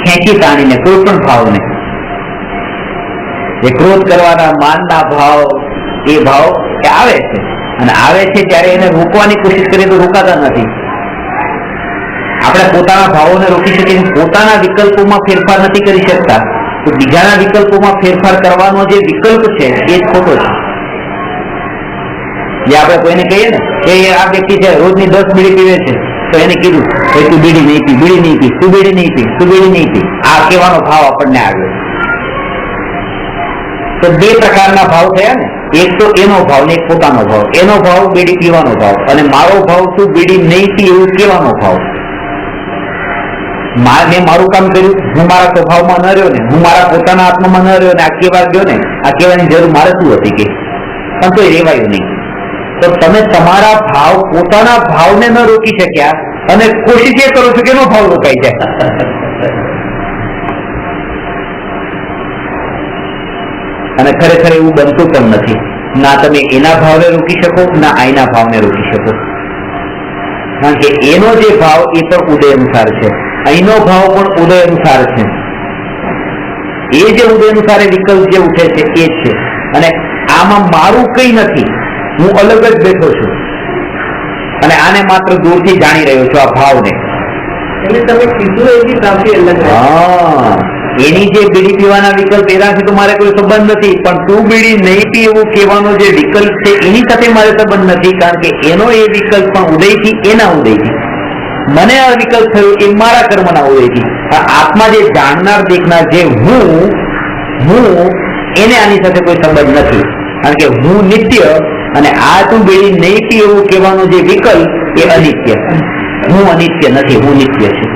ખેંચી તાણીને કોઈ પણ ભાવને. જે ક્રોધ કરવાના, માનના ભાવ, એ ભાવ આવે છે, અને આવે છે ત્યારે એને રોકવાની કોશિશ કરીએ તો રોકાતા નથી. આપણે પોતાના ભાવોને રોકી શકીએ, પોતાના વિકલ્પોમાં ફેરફાર નથી કરી શકતા, તો બીજાના વિકલ્પોમાં ફેરફાર કરવાનો જે વિકલ્પ છે એ જ ખોટો છે. જે આપણે કોઈને કહીએ ને કે આ વ્યક્તિ છે રોજની 10 બીડી પીવે છે, તો એને કીધું કે તું બીડી નહીં પી, બીડી નહીં પી, તું બીડી નહીં પી, તું બીડી નહીં પી, આ કહેવાનો ભાવ આપણને આવ્યો. તો બે પ્રકારના ભાવ થયા ને, એક તો એનો ભાવ ને એક પોતાનો ભાવ. એનો ભાવ બીડી પીવાનો ભાવ, અને મારો ભાવ તું બીડી નહીં પી એવું કહેવાનો ભાવ. મેં મારું કામ કર્યું, હું મારા સ્વભાવમાં ન રહ્યો ને, હું મારા પોતાના આત્મામાં ન રહ્યો ને, આ કેવા ગયો ને, આ કહેવાની જરૂર મારે શું હતી કે, પણ તો એ રેવાયું નહીં. તો તમે તમારા ભાવ, પોતાના ભાવને ન રોકી શક્યા, અને કોશિશ એ કરો છો કે એનો ભાવ રોકાઈ જાય. અને ખરેખર એવું બનતું પણ નથી. ના તમે એના ભાવને રોકી શકો, ના આઈના ભાવને રોકી શકો. કારણ કે એનો જે ભાવ એ પણ ઉદય અનુસાર છે, અહીંનો ભાવ પણ ઉદય અનુસાર છે. એ જે ઉદય અનુસાર વિકલ્પ જે ઉઠે છે એ જ છે. અને આમાં મારું કઈ નથી, હું અલગ જ બેઠો છું, અને આને માત્ર દૂરથી જાણી રહ્યો છું, આ ભાવને. એટલે તમે કીધું એની કાફી અલગ. એની જે બીડી પીવાના વિકલ્પ એનાથી તો મારે કોઈ સંબંધ નથી, પણ તું બીડી નહીં પી એવું કહેવાનો જે વિકલ્પ છે એની સાથે મારે સંબંધ નથી. કારણ કે એનો એ વિકલ્પ પણ ઉદયથી, એના ઉદયથી. મને આ વિકલ્પ થયો એ મારા કર્મના ઉદયથી. આત્મા જે જાણનાર દેખનાર જે હું એને આની સાથે કોઈ સંબંધ નથી. કારણ કે હું નિત્ય, અને આ તું બીડી નહીં પી એવું કહેવાનો જે વિકલ્પ એ અનિત્ય. હું અનિત્ય નથી, હું નિત્ય છું.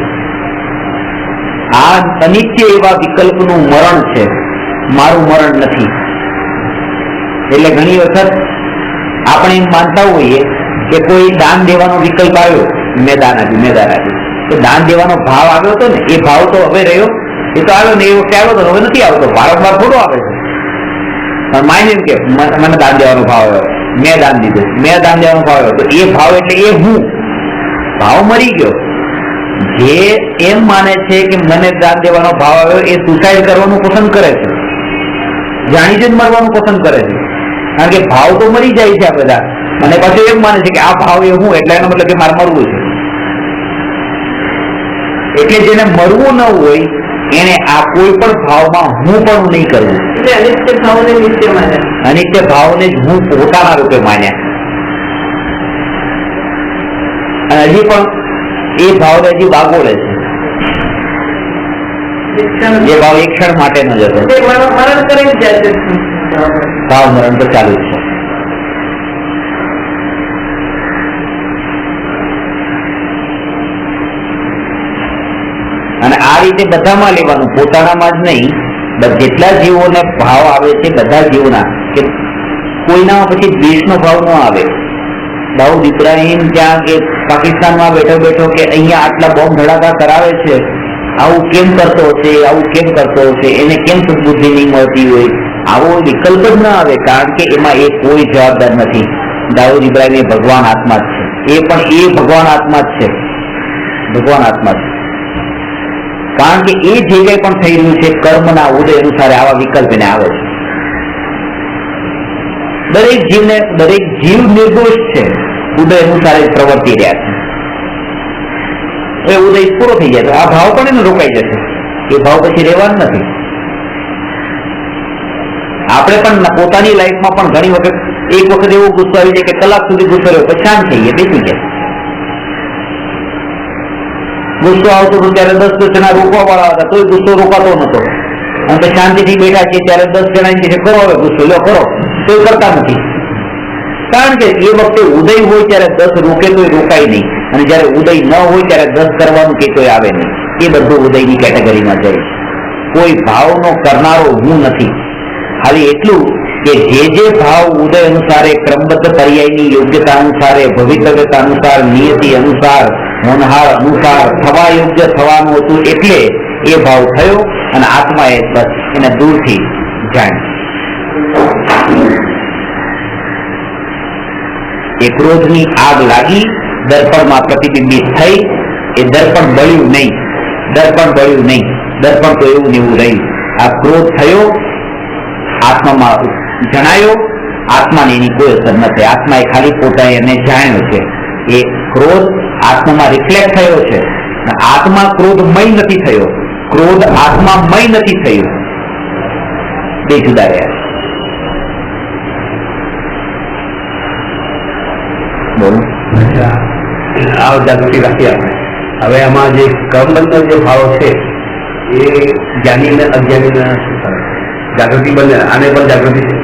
આ અનિત્ય એવા વિકલ્પનું મરણ છે, મારું મરણ નથી. એટલે ઘણી વખત આપણે એમ માનતા હોઈએ કે કોઈ દાન દેવાનો વિકલ્પ આવ્યો, મેં દાન આપ્યું, તો દાન દેવાનો ભાવ આવ્યો હતો ને, એ ભાવ તો હવે રહ્યો, એ તો આવ્યો ને, એ વખતે આવ્યો તો હવે નથી આવતો, વારંવાર થોડો આવે છે. પણ માની કે મને દાન દેવાનો ભાવ આવ્યો, મેં દાન દીધું, મેં દાન દેવાનો ભાવ આવ્યો, તો એ ભાવ એટલે એ હું, ભાવ મરી ગયો. જે એમ માને છે કે મને દાન દેવાનો ભાવ આવ્યો, એ સુસાઇડ કરવાનું પસંદ કરે છે, જાણી જ મરવાનું પસંદ કરે છે, કારણ કે ભાવ તો મરી જાય છે આ બધા. અને પછી એમ માને છે કે આ ભાવ એ હું, એટલે એનો મતલબ કે મારે મરવું છે. એટલે જેને મરવું ન હોય એને આ કોઈ પણ ભાવમાં હું પણ નહીં કરવું. એટલે અનિત્ય ભાવને નિત્ય માન્યા, અનિત્ય ભાવને જ હું પોતાના રૂપે માન્યા. અને હજી પણ એ ભાવ હજી વાગોળે છે, જે ભાવ એક ક્ષણ માટે ન જતો, મરણ કરી જ જાય છે. ભાવ મરણ તો ચાલુ જ છે. અને આ રીતે બધામાં લેવાનું, પોતાનામાં જ નહીં. જેટલા જીવોને ભાવ આવે છે બધા જીવોના, કે કોઈનામાં પછી દ્વેષનો ભાવ ન આવે. દાઉદ ઇબ્રાહીમ ત્યાં કે પાકિસ્તાનમાં બેઠો બેઠો કે અહીંયા આટલા બોમ્બ ધડાકા કરાવે છે, આવું કેમ કરતો હશે, આવું કેમ કરતો હશે, એને કેમ સદબુદ્ધિ નહીં મળતી હોય, આવો વિકલ્પ જ ના આવે, કારણ કે એમાં એ કોઈ જવાબદાર નથી. દાઉદ ઇબ્રાહીમ એ ભગવાન આત્મા જ છે, એ પણ એ ભગવાન આત્મા જ છે, ભગવાન આત્મા છે. કારણ કે એ જે કંઈ પણ થઈ રહ્યું છે કર્મના ઉદય અનુસાર આવા વિકલ્પ એને આવે છે. દરેક જીવ નિર્દોષ છે, ઉદય અનુસાર પ્રવર્તી રહ્યા છે. એ ઉદય પૂરો થઈ જાય તો આ ભાવ પણ એને રોકાઈ જશે, એ ભાવ પછી રહેવાનો નથી. આપણે પણ પોતાની લાઈફમાં પણ ઘણી વખત એક વખત એવો ગુસ્સો આવી જાય કે કલાક સુધી ગુસ્સો રહ્યો, પછી શાંત થઈ ગયા, બેસી ગયા. ગુસ્સો આવતો હતો ત્યારે 10 જણા રોકવા વાળા હતા, તોય ગુસ્સો રોકાતો નતો. અને શાંતિથી બેઠા છીએ ત્યારે 10 જણા કે કરો હવે ગુસ્સો લો કરો, તોય કરતા નથી. કારણ કે એ વખતે ઉદય હોય ત્યારે 10 રોકે તોય રોકાય નહીં, અને જયારે ઉદય ન હોય ત્યારે 10 કરવાનું કે તોય આવે નહીં. એ બધું ઉદયની કેટેગરીમાં જાય. કોઈ ભાવનો કરનારો હું નથી. ખાલી એટલું કે જે ભાવ ઉદય અનુસારે, ક્રમબદ્ધ પર્યાયની યોગ્યતા અનુસારે, ભવિતવ્યતા અનુસાર, નિયતિ અનુસાર, હોનહાર અનુસાર થવા યોગ્ય થવાનું હતું, એટલે એ ભાવ થયો અને આત્માએ બસ એને દૂરથી જાણ્યું. એ ક્રોધની આગ લાગી, દર્પણમાં પ્રતિબિંબિત થઈ. એ દર્પણ બળ્યું નહીં, દર્પણ તો એવું ને એવું રહ્યું. આ ક્રોધ થયો, આત્મામાં જણાયો, આત્માને એની કોઈ અસર નથી. આત્માએ ખાલી પોતાએ એને જાણ્યો છે. એ ક્રોધ આત્મામાં રિફ્લેક્ટ થયો છે. આત્મા ક્રોધમય નથી થયો, ક્રોધ આત્મામય નથી થયું, બે જુદા રહ્યા. બોલો. આ જાગૃતિ રાખીએ આપણે. હવે આમાં જે કર્મબંધ જે ભાવ છે એ જ્ઞાની અને અજ્ઞાની જાગૃતિ બંને, આને પણ જાગૃતિ છે,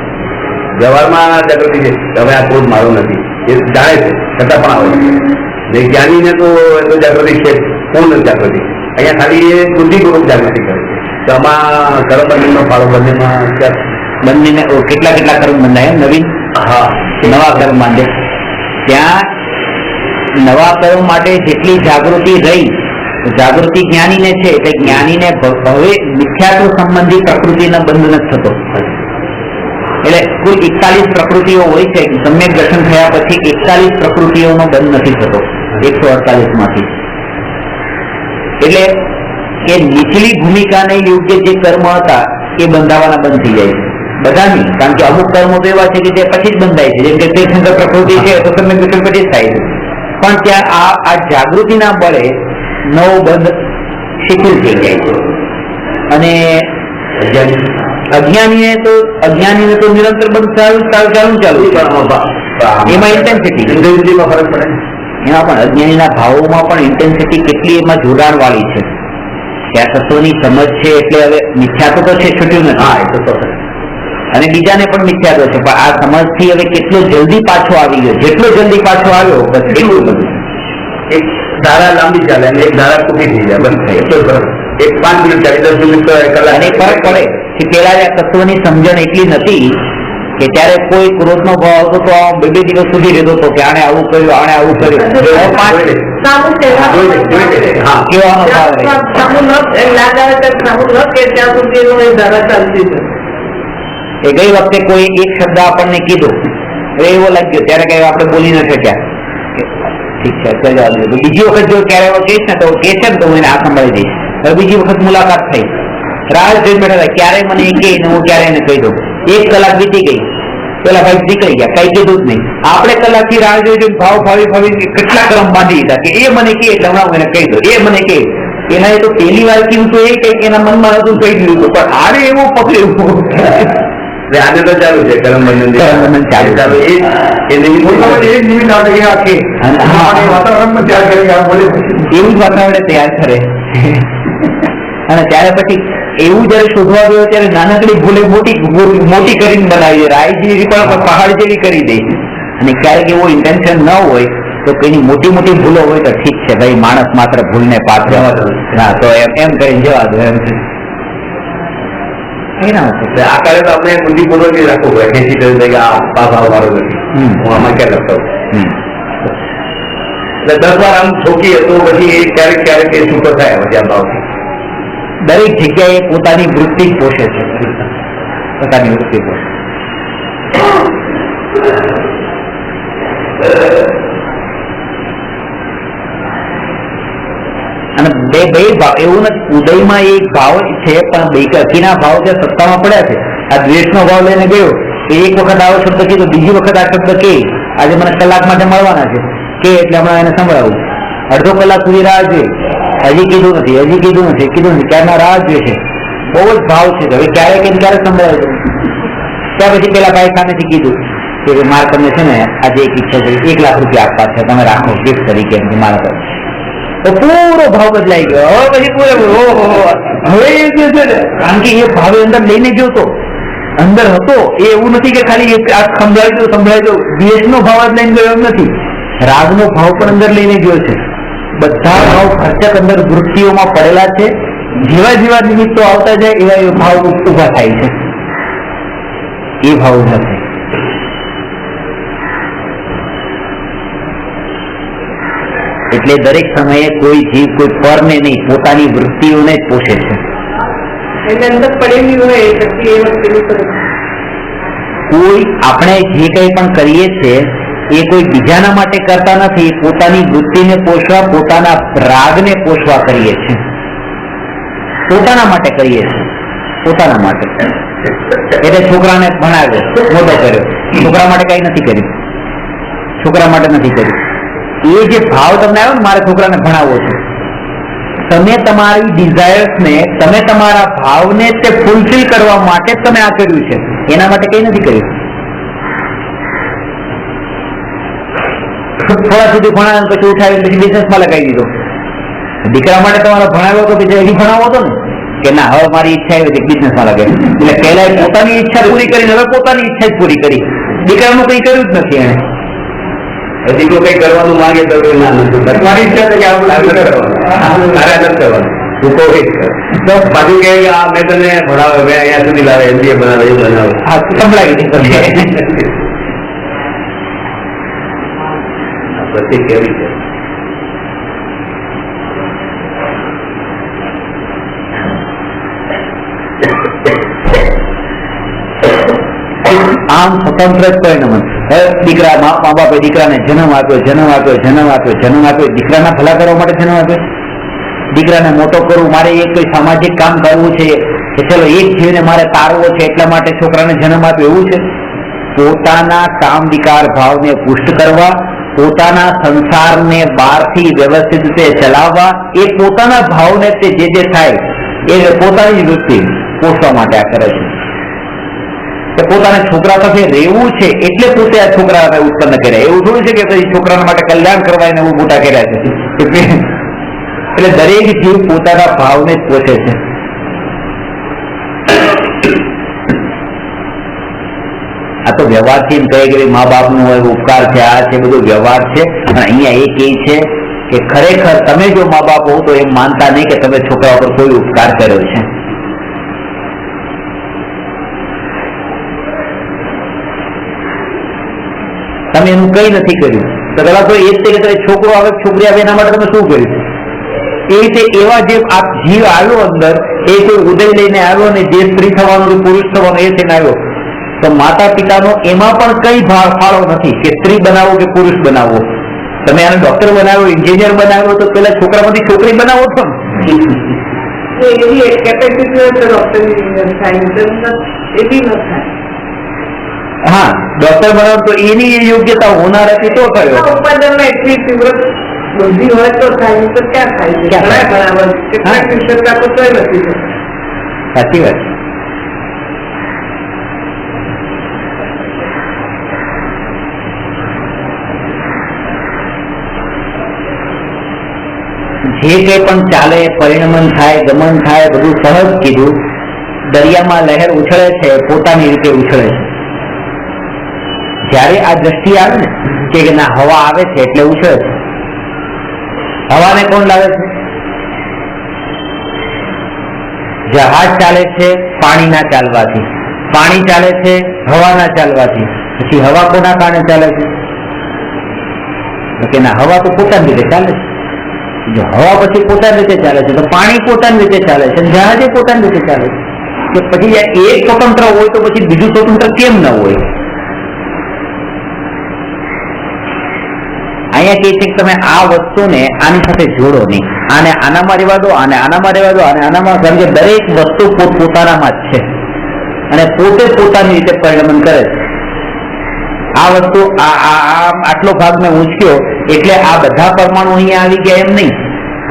વ્યવહારમાં જાગૃતિ છે. હવે આ ક્રોધ મારો નથી એ જાણે છે, છતાં પણ આવે છે. જે જ્ઞાનીને તો એ જાગૃતિ છે, પૂર્ણ જાગૃતિ. અહીંયા ખાલી એ બુદ્ધિપૂર્વક જાગૃતિ કરે છે. તો આમાં કર્મબંધનનો ફાળો બંનેને કેટલા કર્મ બંધાય નવીન? હા, નવા કર્મ બાંધે. ત્યાં નવા કર્મ માટે જેટલી જાગૃતિ રહી, જાગૃતિ જ્ઞાનીને છે, એટલે જ્ઞાનીને હવે મિથ્યાત્વ સંબંધી પ્રકૃતિનો બંધ નથી થતો. એટલે કુલ 41 પ્રકૃતિઓ હોય છે. સમ્યક દર્શન થયા પછી 41 પ્રકૃતિઓનો બંધ નથી થતો 148 માંથી. એટલે કે નીચલી ભૂમિકાને યોગ્ય જે કર્મ હતા એ બંધાવાના બંધ થઈ જાય છે બધાની. કારણ કે અમુક કર્મો તો એવા છે કે જે પછી જ બંધાય છે, જેમ કે તીર્થંકર પ્રકૃતિ છે તો સમ્યક દર્શન પછી જ થાય છે. પણ ત્યાં આ જાગૃતિના બળે નવો બંધ શિથિલ થઈ જાય છે. અને અજ્ઞાનીને તો નિરંતર બંધ ચાલુ. એમાં ઇન્ટેન્સિટી ફરક પડે. એમાં પણ અજ્ઞાનીના ભાવોમાં પણ ઇન્ટેન્સિટી કેટલી એમાં જોડાણ વાળી છે. ત્યાં તત્વની સમજ છે એટલે હવે મિથ્યાત્વ તો છે, છૂટ્યું નથી. હા, એ તો અને બીજાને પણ મિથ્યાત્વ છે, પણ આ સમજથી હવે કેટલો જલ્દી પાછો આવી ગયો. જેટલો જલ્દી પાછો આવ્યો બસ એટલું બધું. એક ધારા લાંબી ચાલે અને એક ધારા ટૂંકી થઈ જાય, બંધ થઈ જાય. એક 5 મિનિટ ચાલે, 10 મિનિટ કલાક. અને ફરક પડે કે પેલા આ તત્વની સમજણ એટલી નથી કે ત્યારે કોઈ ક્રોધનો ભાવ આવતો તો આમ 2 દિવસ સુધી રહેતો હતો કે આને આવું કર્યું, આને આવું કર્યું. સામું કહેવાનો હા, કેવાનો ભાવ રહે. સામું ન યાદ આવે તો સામું ન કે ત્યાં સુધી એનું એ ધારા ચાલતી છે. એ ગઈ વખતે કોઈ એક શબ્દ આપણને કીધો, હવે એવો લાગ્યો ત્યારે કઈ આપણે બોલી ન શક્યા, ઠીક છે અત્યારે જવા દો. બીજી વખત જો ક્યારે એવો કહીશ ને તો કે છે ને તો હું એને આ સંભાળી દઈશ. હવે બીજી વખત મુલાકાત થઈ, રાહ જોઈ બેઠા હતા ક્યારે મને એ કહે ને હું ક્યારે એને કહી દઉં. 1 કલાક વીતી ગઈ, પેલા ભાઈ નીકળી ગયા, કઈ કીધું જ નહીં. આપણે કલાકથી રાહ જોઈ ભાવ ફાવી કેટલા ક્રમ બાંધી દીધા કે એ મને કહે એટલે હમણાં હું એને કહી દઉં, એ મને કહે. એના એ તો પહેલી વાર કીધું તો એ કઈક એના મનમાં હતું કહી દીધું હતું, પણ આને એવું પકડ્યું. આજે તો ચાલુ છે કરમ બંધન ચાલુ. એ નિમિત્ત આવે કે આખી વાતાવરણ તૈયાર કરી એવું જ વાતાવરણ તૈયાર કરે. અને ત્યારે પછી એવું જયારે શોધવા ગયો ત્યારે નાનકડી ભૂલે મોટી કરીને બનાવી, રાઈ જેવી પણ પહાડ જેવી કરી દે. અને ક્યારેક એવો ઇન્ટેન્શન ન હોય તો કઈની મોટી ભૂલો હોય તો ઠીક છે ભાઈ, માણસ માત્ર ભૂલને પાત્ર. હા, તો એમ કરીને જવા દો એમ છે. આ કાર્ય તો આપણે બુદ્ધિપૂર્વક રાખવું હોય, ખેંચી કરી દે કે આ પાસ આવવાનો નથી, હું આમાં ક્યાં લખતા હું. એટલે 10 વાર આમ ઠોકીએ તો પછી એ ક્યારેક એ છૂટો થાય પછી આ ભાવથી. દરેક જગ્યાએ પોતાની વૃત્તિ જ પોષે છે, પોતાની વૃત્તિ પોષે. અને બે ભાવ એવું નથી, ઉદયમાં એક ભાવ છે પણ બેકીના ભાવ જે સત્તામાં પડ્યા છે. આ દ્વેષનો ભાવ લઈને ગયો તો એક વખત આવો શબ્દ કીધો, બીજી વખત આ શબ્દ કે આજે મને કલાક માટે મળવાના છે કે એટલે હમણાં એને સંભળાવું. અડધો કલાક સુધી રાહ જોઈએ, હજી કીધું નથી, ક્યારના રાહ જોઈએ છે. બહુ જ ભાવ છે. હવે ક્યારે સંભળાય છે. ત્યાં પછી પેલા ભાઈ સામેથી કીધું કે મારે તમને છે ને આજે એક ઈચ્છા છે, 1 લાખ રૂપિયા આપવા છે, તમે રાખો ગિફ્ટ તરીકે મારા પર. તો પૂરો ભાવ બદલાઈ ગયો. હવે પછી પૂરેપૂરો હવે એ જે છે ને, કારણ કે એ ભાવે અંદર લઈને ગયો તો અંદર હતો. એ એવું નથી કે ખાલી સંભળાય તો દ્વેષનો ભાવ જ લઈને ગયો એમ નથી, રાગનો ભાવ પણ અંદર લઈને ગયો છે. બધા ભાવ ખર્ચક અંદર વૃત્તિઓમાં પડેલા છે. જેવા નિમિત્તો આવતા જાય એવા એ ભાવ ઉભા થાય છે. એ ભાવ ઉભા થાય. એટલે દરેક સમયે કોઈ જીવ કોઈ પરને નહીં, પોતાની વૃત્તિઓને જ પોષે છે. એને અંદર પડેલી હોય એ શક્તિ એ વખતે કોઈ આપણે જે કંઈ પણ કરીએ છીએ એ કોઈ બીજાના માટે કરતા નથી, પોતાની વૃત્તિને પોષવા, પોતાના રાગને પોષવા કરીએ છીએ. પોતાના માટે કરીએ છીએ, પોતાના માટે. એટલે છોકરાને ભણાવ્યો, મોટો કર્યો, છોકરા માટે કઈ નથી કર્યું, છોકરા માટે નથી કર્યું. એ જે ભાવ તમને આવ્યો ને મારે છોકરાને ભણાવવો છે, તમે તમારી ડિઝાયર્સને, તમે તમારા ભાવને તે ફૂલફિલ કરવા માટે જ તમે આ કર્યું છે, એના માટે કઈ નથી કર્યું. થોડા સુધી ભણાવ્યો પછી ઉઠાવી પછી બિઝનેસમાં લગાવી દીધો. દીકરા માટે તમારે ભણાવ્યો તો પછી હજી ભણાવો હતો ને કે ના હવે મારી ઈચ્છા એવી બિઝનેસમાં લગાવી. એટલે પહેલા પોતાની ઈચ્છા પૂરી કરીને હવે પોતાની ઈચ્છા જ પૂરી કરી. દીકરાનું કઈ કર્યું જ નથી એને. હજી તો કઈ કરવાનું માંગે તો મારી ઈચ્છા છે કે આપણે કરવાનું તું તો પાછું કે આ મેં તને ભણાવે, મેં અહીંયા સુધી લાવે, MBA બનાવે, એ બનાવે. હા, સંભળાવી દીધું. પછી કેવી છે આમ સ્વતંત્ર જ પરિણમન. હવે દીકરા મા બાપે દીકરાને જન્મ આપ્યો, દીકરાના ભલા કરવા માટે જન્મ આપ્યો. દીકરાને મોટો કરવું, મારે એક કોઈ સામાજિક કામ કરવું છે કે ચલો એક જીવને મારે તારવો છે એટલા માટે છોકરાને જન્મ આપ્યો, એવું છે? પોતાના કામ વિકાર ભાવને પુષ્ટ કરવા, પોતાના સંસારને બહારથી વ્યવસ્થિત રીતે ચલાવવા, એ પોતાના ભાવને તે જે થાય એ પોતાની વૃત્તિ પોષવા માટે આ કરે છે. પોતાના છોકરા સાથે રહેવું છે એટલે પોતે આ છોકરાને ઉત્પન્ન કર્યા. એવું થોડું છે કે પછી છોકરાના માટે કલ્યાણ કરવા એને મોટા કર્યા છે. એટલે દરેક જીવ પોતાના ભાવને જ પોષે છે. આ તો વ્યવહારથી એમ કહે કે મા બાપનો ઉપકાર છે, આ છે, બધો વ્યવહાર છે. પણ અહીંયા એ કહે છે કે ખરેખર તમે જો મા બાપ હો તો એમ માનતા નહીં કે તમે છોકરા પર કોઈ ઉપકાર કર્યો છે. તમે એનું કઈ નથી કર્યું તો પેલા તો એ જ કે તમે છોકરો આવે છોકરી આવે એના માટે તમે શું કર્યું? એ રીતે એવા જે આ જીવ આવ્યો અંદર, એ કોઈ ઉદય લઈને આવ્યો ને જે સ્ત્રી થવાનો પુરુષ થવાનો એ થઈને આવ્યો, તો માતા પિતાનો એમાં પણ કઈ ફાળો નથી કે સ્ત્રી બનાવો કે પુરુષ બનાવો. તમે આને ડોક્ટર બનાવ્યો, એન્જિનિયર બનાવ્યો, તો પેલા છોકરામાંથી છોકરી બનાવો છો ને. એવી કેપેસિટી હોય તો ડોક્ટર એન્જિનિયર થાય, એવી ન થાય. હા, ડોક્ટર બનાવો તો એની યોગ્યતા હોનાર હતી તો થયો. ઉત્પાદનમાં એટલી તીવ્ર બુદ્ધિ હોય તો થાય, તો ક્યાં થાય છે? ઘણા બરાબર કેટલાક નિષ્ઠતા તો કઈ નથી થતા. સાચી વાત છે. જે કંઈ પણ ચાલે, પરિણમન થાય, ગમન થાય, બધું સહજ કીધું. દરિયામાં લહેર ઉછળે છે, પોતાની રીતે ઉછળે છે. જયારે આ દ્રષ્ટિ આવે ને કે ના હવા આવે છે એટલે ઉછળે છે. હવાને કોણ લાવે છે? જહાજ ચાલે છે પાણીના ચાલવાથી, પાણી ચાલે છે હવાના ચાલવાથી. પછી હવા કોના કારણે ચાલે છે? કે ના હવા તો પોતાની રીતે ચાલે છે. જો હવા પછી પોતાની રીતે ચાલે છે તો પાણી પોતાની રીતે ચાલે છે, જહાજે પોતાની રીતે ચાલે છે. કે પછી એક સ્વતંત્ર હોય તો પછી બીજું સ્વતંત્ર કેમ ન હોય? અહીંયા કહે છે કે તમે આ વસ્તુને આની સાથે જોડો નહીં, આને આનામાં રહેવા દો, આને આનામાં રહેવા દો, અને આનામાં, કારણ કે દરેક વસ્તુ પોતપોતાનામાં જ છે અને પોતે પોતાની રીતે પરિણમન કરે છે. આ વસ્તુ આટલો ભાગ મેં ઉંચક્યો એટલે આ બધા પરમાણુ અહીંયા આવી ગયા એમ નહીં.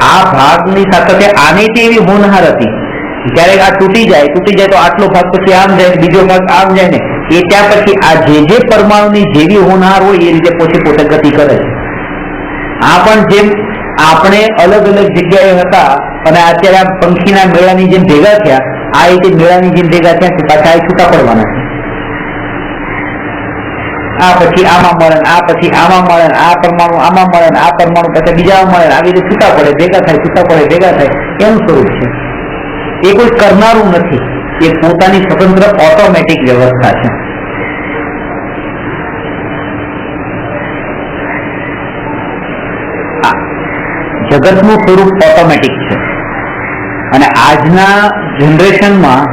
આ ભાગની સાથે આની તે એવી હોનહાર હતી, ક્યારેક આ તૂટી જાય તો આટલો ભાગ પછી આમ જાય, બીજો ભાગ આમ જાય ને એ ત્યાં પછી આ જે પરમાણુની જેવી હોનહાર હોય એ રીતે પછી પોતે ગતિ કરે છે. આ પણ જેમ આપણે અલગ અલગ જગ્યાએ હતા અને અત્યારે આ પંખીના મેળાની જેમ ભેગા થયા, આ રીતે મેળાની જેમ ભેગા થયા પાછા આ છૂટા પડવાના છે. આ પછી આમાં મળે, આ પછી આમાં મળે, આ પરમાણુ આમાં મળે, આ પરમાણુ પછી બીજામાં મળે, આવી રીતે છૂટા પડે ભેગા થાય, છૂટા પડે ભેગા થાય, એનું સ્વરૂપ છે. એ કોઈ કરનારું નથી, એ પોતાની સ્વતંત્ર ઓટોમેટિક વ્યવસ્થા છે. જગતનું સ્વરૂપ ઓટોમેટિક છે અને આજના જનરેશનમાં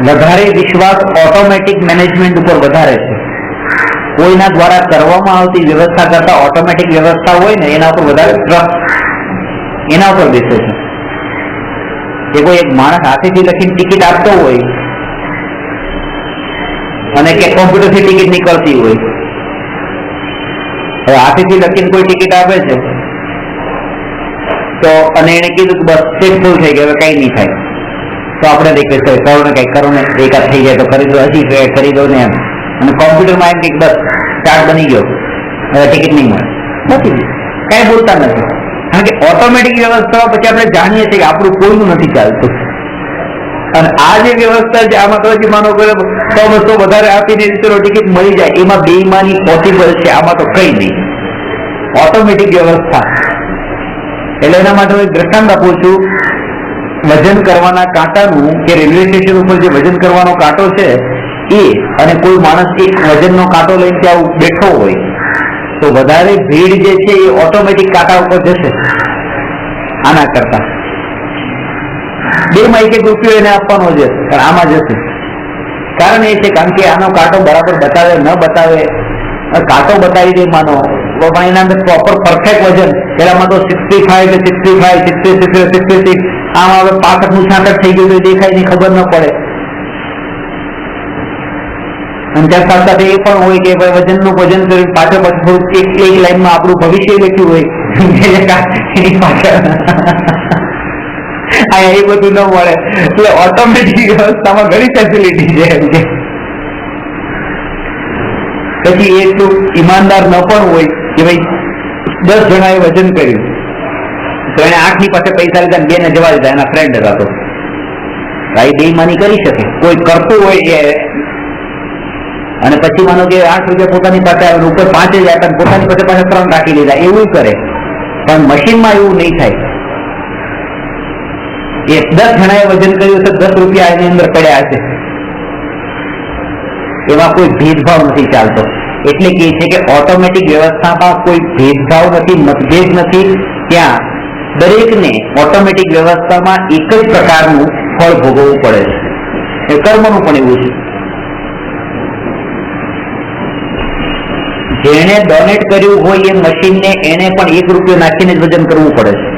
વધારે વિશ્વાસ ઓટોમેટિક મેનેજમેન્ટ ઉપર વધારે છે. કોઈના દ્વારા કરવામાં આવતી વ્યવસ્થા કરતા ઓટોમેટિક વ્યવસ્થા હોય ને એના ઉપર વધારે ટ્રસ્ટ એના ઉપર બેસે છે. કે કોઈ એક માણસ હાથેથી લખીને ટિકિટ આપતો હોય અને કે કોમ્પ્યુટરથી ટિકિટ નીકળતી હોય, હવે હાથેથી લખીને કોઈ ટિકિટ આપે છે તો અને એને કીધું કે બસ સીટ ફૂલ થઈ ગઈ, હવે કઈ નહીં થાય, તો આપણે રિક્વેસ્ટ કરીએ કરો ને કઈ કરો ને, એકાદ થઈ જાય તો કરી દો, હજી કરી દો ને એમ. અને કોમ્પ્યુટરમાં એમ કે બસ ચાર્ટ બની ગયો, હવે ટિકિટ નહીં મળે, નથી કઈ બોલતા નથી. કારણ કે ઓટોમેટિક વ્યવસ્થા પછી આપણે જાણીએ છીએ કે આપણું કોઈનું નથી ચાલતું. અને આ જે વ્યવસ્થા છે આમાં તો હજી માનો કે 100-200 વધારે આપીને ચલો ટિકિટ મળી જાય, એમાં બેઈમાની પોસિબલ છે, આમાં તો કઈ નહીં, ઓટોમેટિક વ્યવસ્થા. એટલે એના માટે હું દ્રષ્ટાંત આપું છું. વજન કરવાના કાંટાનું કે રેલવે સ્ટેશન ઉપર જે વજન કરવાનો કાંટો છે એ અને કોઈ માણસ એક વજનનો કાંટો લઈને ત્યાં બેઠો હોય તો વધારે ભીડ જે છે એ ઓટોમેટિક કાંટા ઉપર જશે આના કરતા. 2 માં 1 રૂપિયો એને આપવાનો છે પણ આમાં જશે. કારણ એ છે કારણ કે આનો કાંટો બરાબર બતાવે ન બતાવે, કાંટો બતાવી દે માનો એના અંદર પ્રોપર પરફેક્ટ વજન, પેલામાં તો 65 કે 65, 66, 66, આમાં હવે 65 66 થઈ ગયું તો દેખાય નહીં, ખબર ન પડે. અને ત્યાર સાથે એ પણ હોય કે વજનનું વજન કરી પાછળ પાછળ એક લાઈનમાં આપણું ભવિષ્ય લખ્યું હોય એની પાછળ એ બધું ન મળે. એટલે ઓટોમેટિક વ્યવસ્થામાં ઘણી ફેસિલિટી છે એમ કે. પછી એટલું ઈમાનદાર ન પણ હોય કે ભાઈ 10 જણાએ વજન કર્યું તો એને 8 ની પાસે પૈસા લીધા 2 ને જવા દીધા, એના ફ્રેન્ડ હતા તો ભાઈ બેઈમાની કરી શકે કોઈ કરતું હોય એ. અને પછી માનો કે 8 રૂપિયા પોતાની પાસે આવે ઉપર 5 જ આપ્યા, પોતાની પાસે પાછા 3 રાખી લીધા, એવું કરે પણ મશીનમાં એવું નહીં થાય. 10 જણાએ વજન કર્યું છે, 10 રૂપિયા એની અંદર પડ્યા છે, એમાં કોઈ ભેદભાવ નથી ચાલતો. એટલે કે છે કે ઓટોમેટિક વ્યવસ્થામાં કોઈ ભેદભાવ નથી, મતભેદ નથી. ત્યાં દરેકને ઓટોમેટિક વ્યવસ્થામાં એક જ પ્રકારનું ફળ ભોગવવું પડે છે. એ કર્મનું પણ એવું છે. જેણે ડોનેટ કર્યું હોય એ મશીનને એને પણ 1 રૂપિયો નાખીને જ વજન કરવું પડે છે.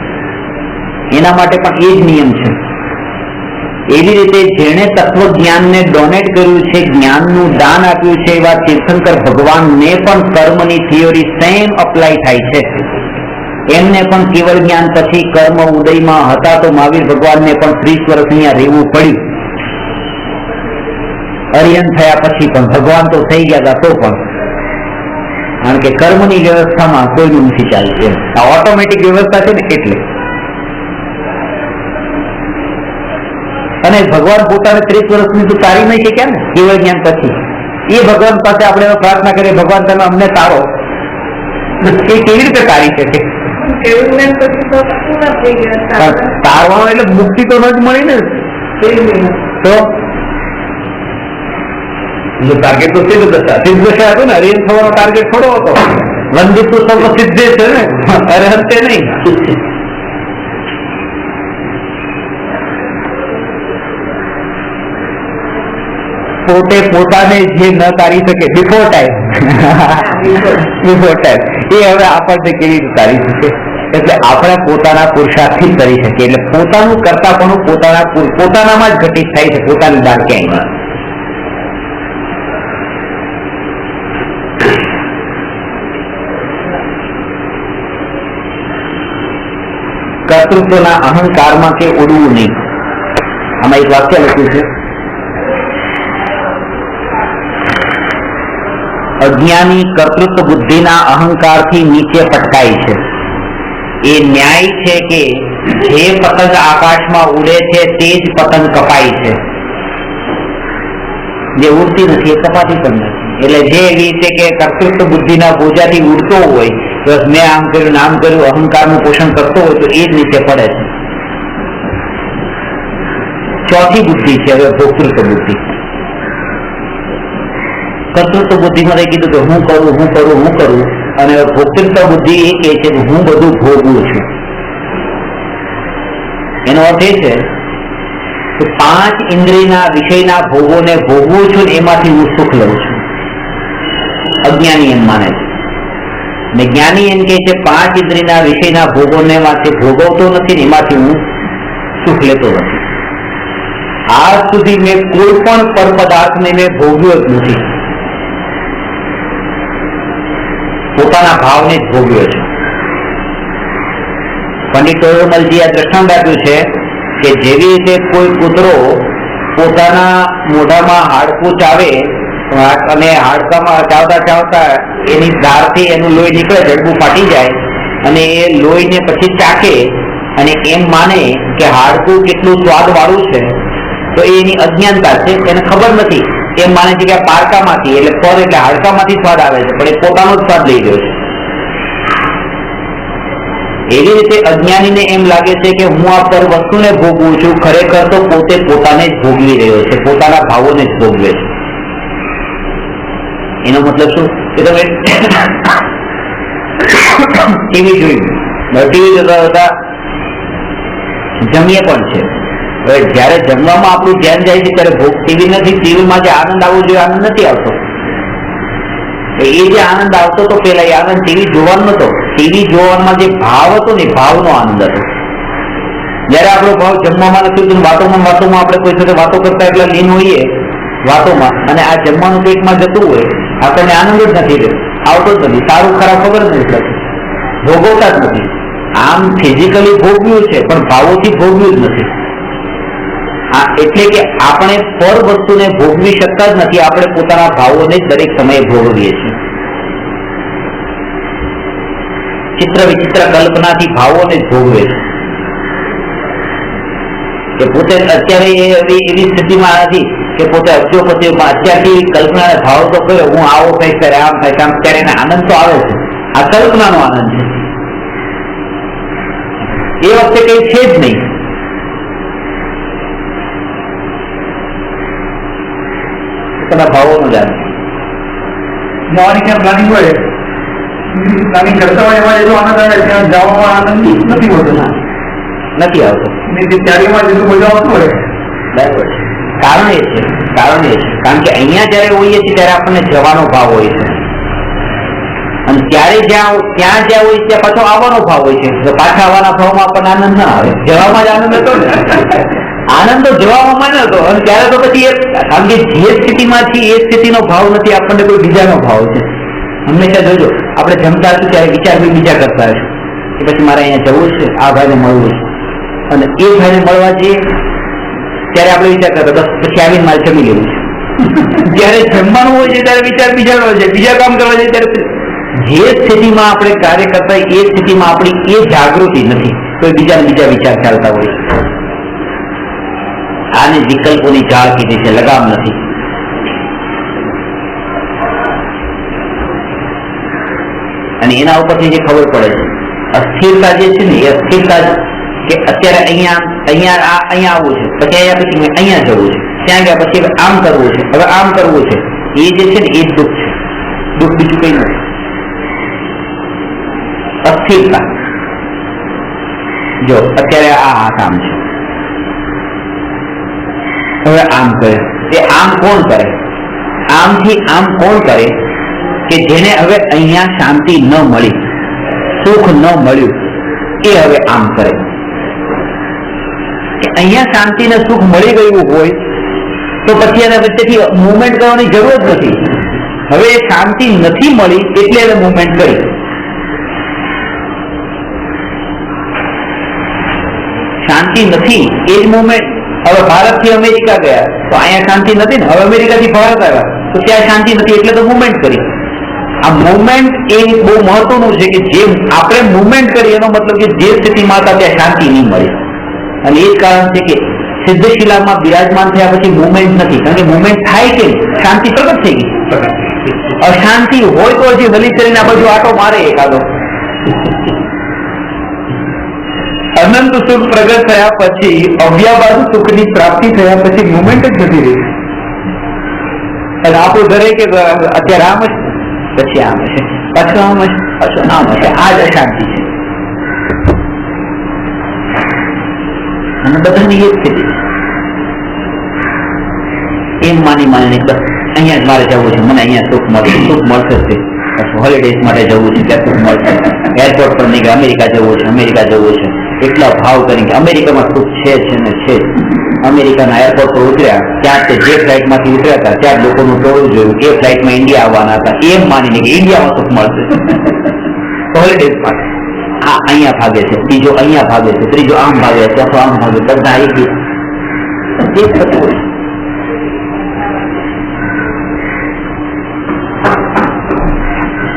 એના માટે પણ એ જ નિયમ છે. એવી રીતે જેણે તત્વજ્ઞાનને ડોનેટ કર્યું છે, જ્ઞાનનું દાન આપ્યું છે, એવા તીર્થંકર ભગવાનને પણ કર્મની થિયોરી સેમ અપ્લાય થાય છે. એમને પણ કેવળ જ્ઞાન પછી કર્મ ઉદયમાં હતા તો મહાવીર ભગવાનને પણ 30 વર્ષ અહીંયા રહેવું પડ્યું. અરિયન થયા પછી પણ ભગવાન તો થઈ ગયા હતા તો પણ, કારણ કે કર્મની વ્યવસ્થામાં કોઈનું નથી ચાલતું. આ ઓટોમેટિક વ્યવસ્થા છે ને એટલે. અને ભગવાન પોતાને 30 વર્ષની તો તારી નહીં છે કેમ ને કેવળ જ્ઞાન પછી. એ ભગવાન પાસે આપણે પ્રાર્થના કરીએ, ભગવાન તમે અમને તારો, એ કેવી રીતે તારી શકે? તારવાનો એટલે મુક્તિ તો ન જ મળી ને. તો ટાર્ગેટ તો સિદ્ધ દશા હતો ને, અરિયન થવાનો ટાર્ગેટ થોડો હતો. વંદિત તો સર્વ સિદ્ધે છે ને, અરહત્ય નહીં. પોતે પોતાને જે ન તારી શકે બિફોર ટાઈમ, એ હવે આપણને કેવી રીતે તારી શકે? એટલે આપણે પોતાના પુરુષાર્થથી કરી શકીએ. એટલે પોતાનું કરતાપણું પોતાનામાં જ ઘટિત થાય છે, પોતાની બહાર ક્યાંય. કર્તૃત્વના અહંકારમાં કે ઉડવું નહીં. આમાં એક વાક્ય લખ્યું છે, અજ્ઞાની કર્તૃત્વ બુદ્ધિના અહંકારથી નીચે પટકાય છે. એ ન્યાય છે કે જે પતંગ આકાશમાં ઉડે છે તે જ પતંગ કપાય છે, જે ઉડતી નથી એ કપાતી પણ નથી. એટલે જે એવી રીતે કે કર્તૃત્વ બુદ્ધિના બોજાથી ઉડતો હોય, બસ મેં આમ કર્યું નામ કર્યું, અહંકારનું પોષણ કરતો હોય તો એ જ નીચે પડે છે. ચોથી બુદ્ધિ છે હવે ભોક્તૃત્વ બુદ્ધિ. કર્તૃત્વ બુદ્ધિમાં કીધું કે હું કરું, અને ભોક્તૃત્વ બુદ્ધિ એ કહે છે કે હું બધું ભોગવું છું. એનો અર્થ એ છે કે 5 ઇન્દ્રિયના વિષયના ભોગોને ભોગવું છું, એમાંથી હું સુખ લઉં છું. અજ્ઞાની એમ માને છે. ને જ્ઞાની એમ કહે છે 5 ઇન્દ્રિયના વિષયના ભોગોને માંથી ભોગવતો નથી ને એમાંથી હું સુખ લેતો નથી. આજ સુધી મેં કોઈ પણ પર પદાર્થને મેં ભોગ્યો જ નથી, પોતાના ભાવને જ ભોગ્યો છે. પંડિત ટોરમલજી આ દ્રષ્ટાંત આપ્યું છે કે જેવી રીતે કોઈ કૂતરો પોતાના મોઢામાં હાડકું ચાવે અને હાડકામાં ચાવતા એની ધારથી એનું લોહી નીકળે, જડબું ફાટી જાય અને એ લોહીને પછી ચાખે અને એમ માને કે હાડકું કેટલું સ્વાદ વાળું છે, તો એની અજ્ઞાનતા છે. એને ખબર નથી, એમ માને છે કે આ પારકામાંથી એટલે પર એટલે હાડકામાંથી સ્વાદ આવે છે, પણ એ પોતાનો જ સ્વાદ લઈ રહ્યો છે. એવી રીતે અજ્ઞાનીને એમ લાગે છે કે હું આ પર વસ્તુને ભોગવું છું, ખરેખર તો પોતે પોતાને જ ભોગવી રહ્યો છે, પોતાના ભાવોને જ ભોગવે છે. એનો મતલબ શું કે તમે ટીવી જોયું, ટીવી જોતા હતા જમીએ પણ છે. હવે જયારે જમવામાં આપણું ધ્યાન જાય છે ત્યારે ભૂખ ટીવી નથી, ટીવીમાં જે આનંદ આવવો જોઈએ આનંદ નથી આવતો. એ જે આનંદ આવતો તો પેલા એ આનંદ ટીવી જોવાનો નતો. ટીવી જોવામાં જે ભાવ હતો ને ભાવનો આનંદ હતો. જયારે આપણો ભાવ જમવામાં નથી, વાતોમાં આપણે કોઈ સાથે વાતો કરતા એટલા લીન હોઈએ વાતોમાં, અને આ જમવાનું પેટમાં જતું હોય, આપણને આનંદ જ નથી આવતો જ નથી, સારું ખરાબ ખબર જ નથી પડતી, ભોગવતા જ નથી. આમ ફિઝિકલી ભોગવ્યું છે પણ ભાવોથી ભોગવ્યું જ નથી. એટલે કે આપણે પર વસ્તુને ભોગવી શકતા જ નથી, આપણે પોતાના ભાવોને જ દરેક સમયે ભોગવીએ છીએ. ચિત્ર વિચિત્ર કલ્પનાથી ભાવોને જ ભોગવે છે. કે પોતે અત્યારે એવી સ્થિતિમાં નથી કે પોતે અબજોપતિમાં અત્યારથી કલ્પના ભાવ તો કર્યો, હું આવો કઈક કરે, આમ થાય આમ ત્યારે એને આનંદ તો આવે છે. આ કલ્પનાનો આનંદ છે. એ વખતે કઈ છે જ નહીં. તમે ભાવોનું જાણ જવાની ક્યાં પ્લાનિંગ હોય, પ્લાનિંગ કરતા હોય એમાં એટલો આનંદ આવે, ત્યાં જવામાં આનંદ નથી હોતો, નથી આવતો. તૈયારીમાં જેટલું મજા આવતું હોય. બરાબર છે. કારણ એ છે કારણ કે અહીંયા જયારે હોઈએ છીએ ત્યારે આપણને જવાનો ભાવ હોય છે, અને ત્યારે ત્યાં જ્યાં હોય ત્યાં પાછો આવવાનો ભાવ હોય છે. તો પાછા આવવાના ભાવમાં આપણને આનંદ ના આવે, જવામાં જ આનંદ હતો ને. આનંદ તો જવામાં ન હતો, અને ત્યારે તો પછી કારણ કે જે સ્થિતિમાં છીએ એ સ્થિતિનો ભાવ નથી, આપણને કોઈ બીજાનો ભાવ છે. હંમેશા જોજો, આપણે જમતા હશું ત્યારે વિચાર બીજા કરતા હશું કે પછી મારે અહીંયા જવું છે, આ ભાઈને મળવું છે, અને એ ભાઈને મળવા જઈએ ત્યારે આપણે વિચાર કરતા બસ પછી આવીને મારે જમી લેવું છે. જયારે જમવાનું હોય છે ત્યારે વિચાર બીજાનો હોય છે, બીજા કામ કરવા જાય ત્યારે જે સ્થિતિમાં આપણે કાર્ય કરતા એ સ્થિતિમાં આપણી એ જાગૃતિ નથી, કોઈ બીજા વિચાર ચાલતા હોય છે. આને વિકલ્પોની જાળ કીધી છે, લગામ નથી. અને એના ઉપરથી જે ખબર પડે છે અસ્થિરતા જે છે ને, એ અસ્થિરતા કે અત્યારે અહીંયા આવવું છે, પછી અહીંયા જવું છે, ત્યાં ગયા પછી હવે આમ કરવું છે, હવે આમ કરવું છે, એ જે છે ને એ જ દુઃખ છે. દુઃખ બીજું કઈ નથી. અસ્થિરતા. જો અત્યારે આ કામ છે, હવે આમ કરે, તે આમ કોણ કરે? આમથી આમ કોણ કરે? કે જેને હવે અહીંયા શાંતિ ન મળી, સુખ ન મળ્યું, એ હવે આમ કરે. અહીંયા શાંતિ ને સુખ મળી ગયું હોય તો પછી એના વચ્ચેથી મુવમેન્ટ કરવાની જરૂર જ નથી. હવે એ શાંતિ નથી મળી એટલે એને મુવમેન્ટ કરી. શાંતિ નથી એ જ મુવમેન્ટ. હવે ભારત થી અમેરિકા ગયા તો અહીંયા શાંતિ નથી ને, હવે અમેરિકા થી ભારત આવ્યા તો ત્યાં શાંતિ નથી એટલે તો મુવમેન્ટ કરી. આ મુવમેન્ટ એ બહુ મહત્વનું છે કે જે આપણે મુવમેન્ટ કરી એનો મતલબ કે જે સ્થિતિમાં હતા ત્યાં શાંતિ નહીં મળી. અને એ જ કારણ છે કે સિદ્ધશિલામાં બિરાજમાન થયા પછી મુવમેન્ટ નથી, કારણ કે મુવમેન્ટ થાય કે શાંતિ પ્રગટ થઈ ગઈ. અશાંતિ હોય તો હજી વલી કરીને આ બાજુ આટો મારે એકાદો. અનંત સુખ પ્રગટ થયા પછી, અવ્યાબાદ સુખની પ્રાપ્તિ થયા પછી મુવમેન્ટ જ નથી રહી. અને આપણું દરેક અત્યારે આમ જ, પછી આમ છે, પાછું આમ જ, પાછું આમ છે. આ જ અશાંતિ છે. અને બધાની એ સ્થિતિ એમ માની બસ અહીંયા જ મારે જવું છે, મને અહીંયા સુખ મળશે, સુખ મળશે જ. હોલિડેઝ માટે જવું છે ત્યાં સુખ મળશે. એરપોર્ટ પર નહીં કે અમેરિકા જવું છે, અમેરિકા જવું છે, એટલા ભાવ કરીને અમેરિકામાં સુખ છે ને છે. અમેરિકાના એરપોર્ટ પર ઉતર્યા ત્યાં તે જે ફ્લાઇટમાંથી ઉતર્યા હતા ત્યાં લોકોનું ટોળું જોયું, એ ફ્લાઇટમાં ઇન્ડિયા આવવાના હતા, એમ માનીને કે ઇન્ડિયામાં સુખ મળશે હોલિડેઝ માટે. આ અહીંયા ભાગે છે, બીજો અહીંયા ભાગે છે, ત્રીજો આમ ભાગે, ચોથો આમ ભાગે, બધા એક થતું હોય.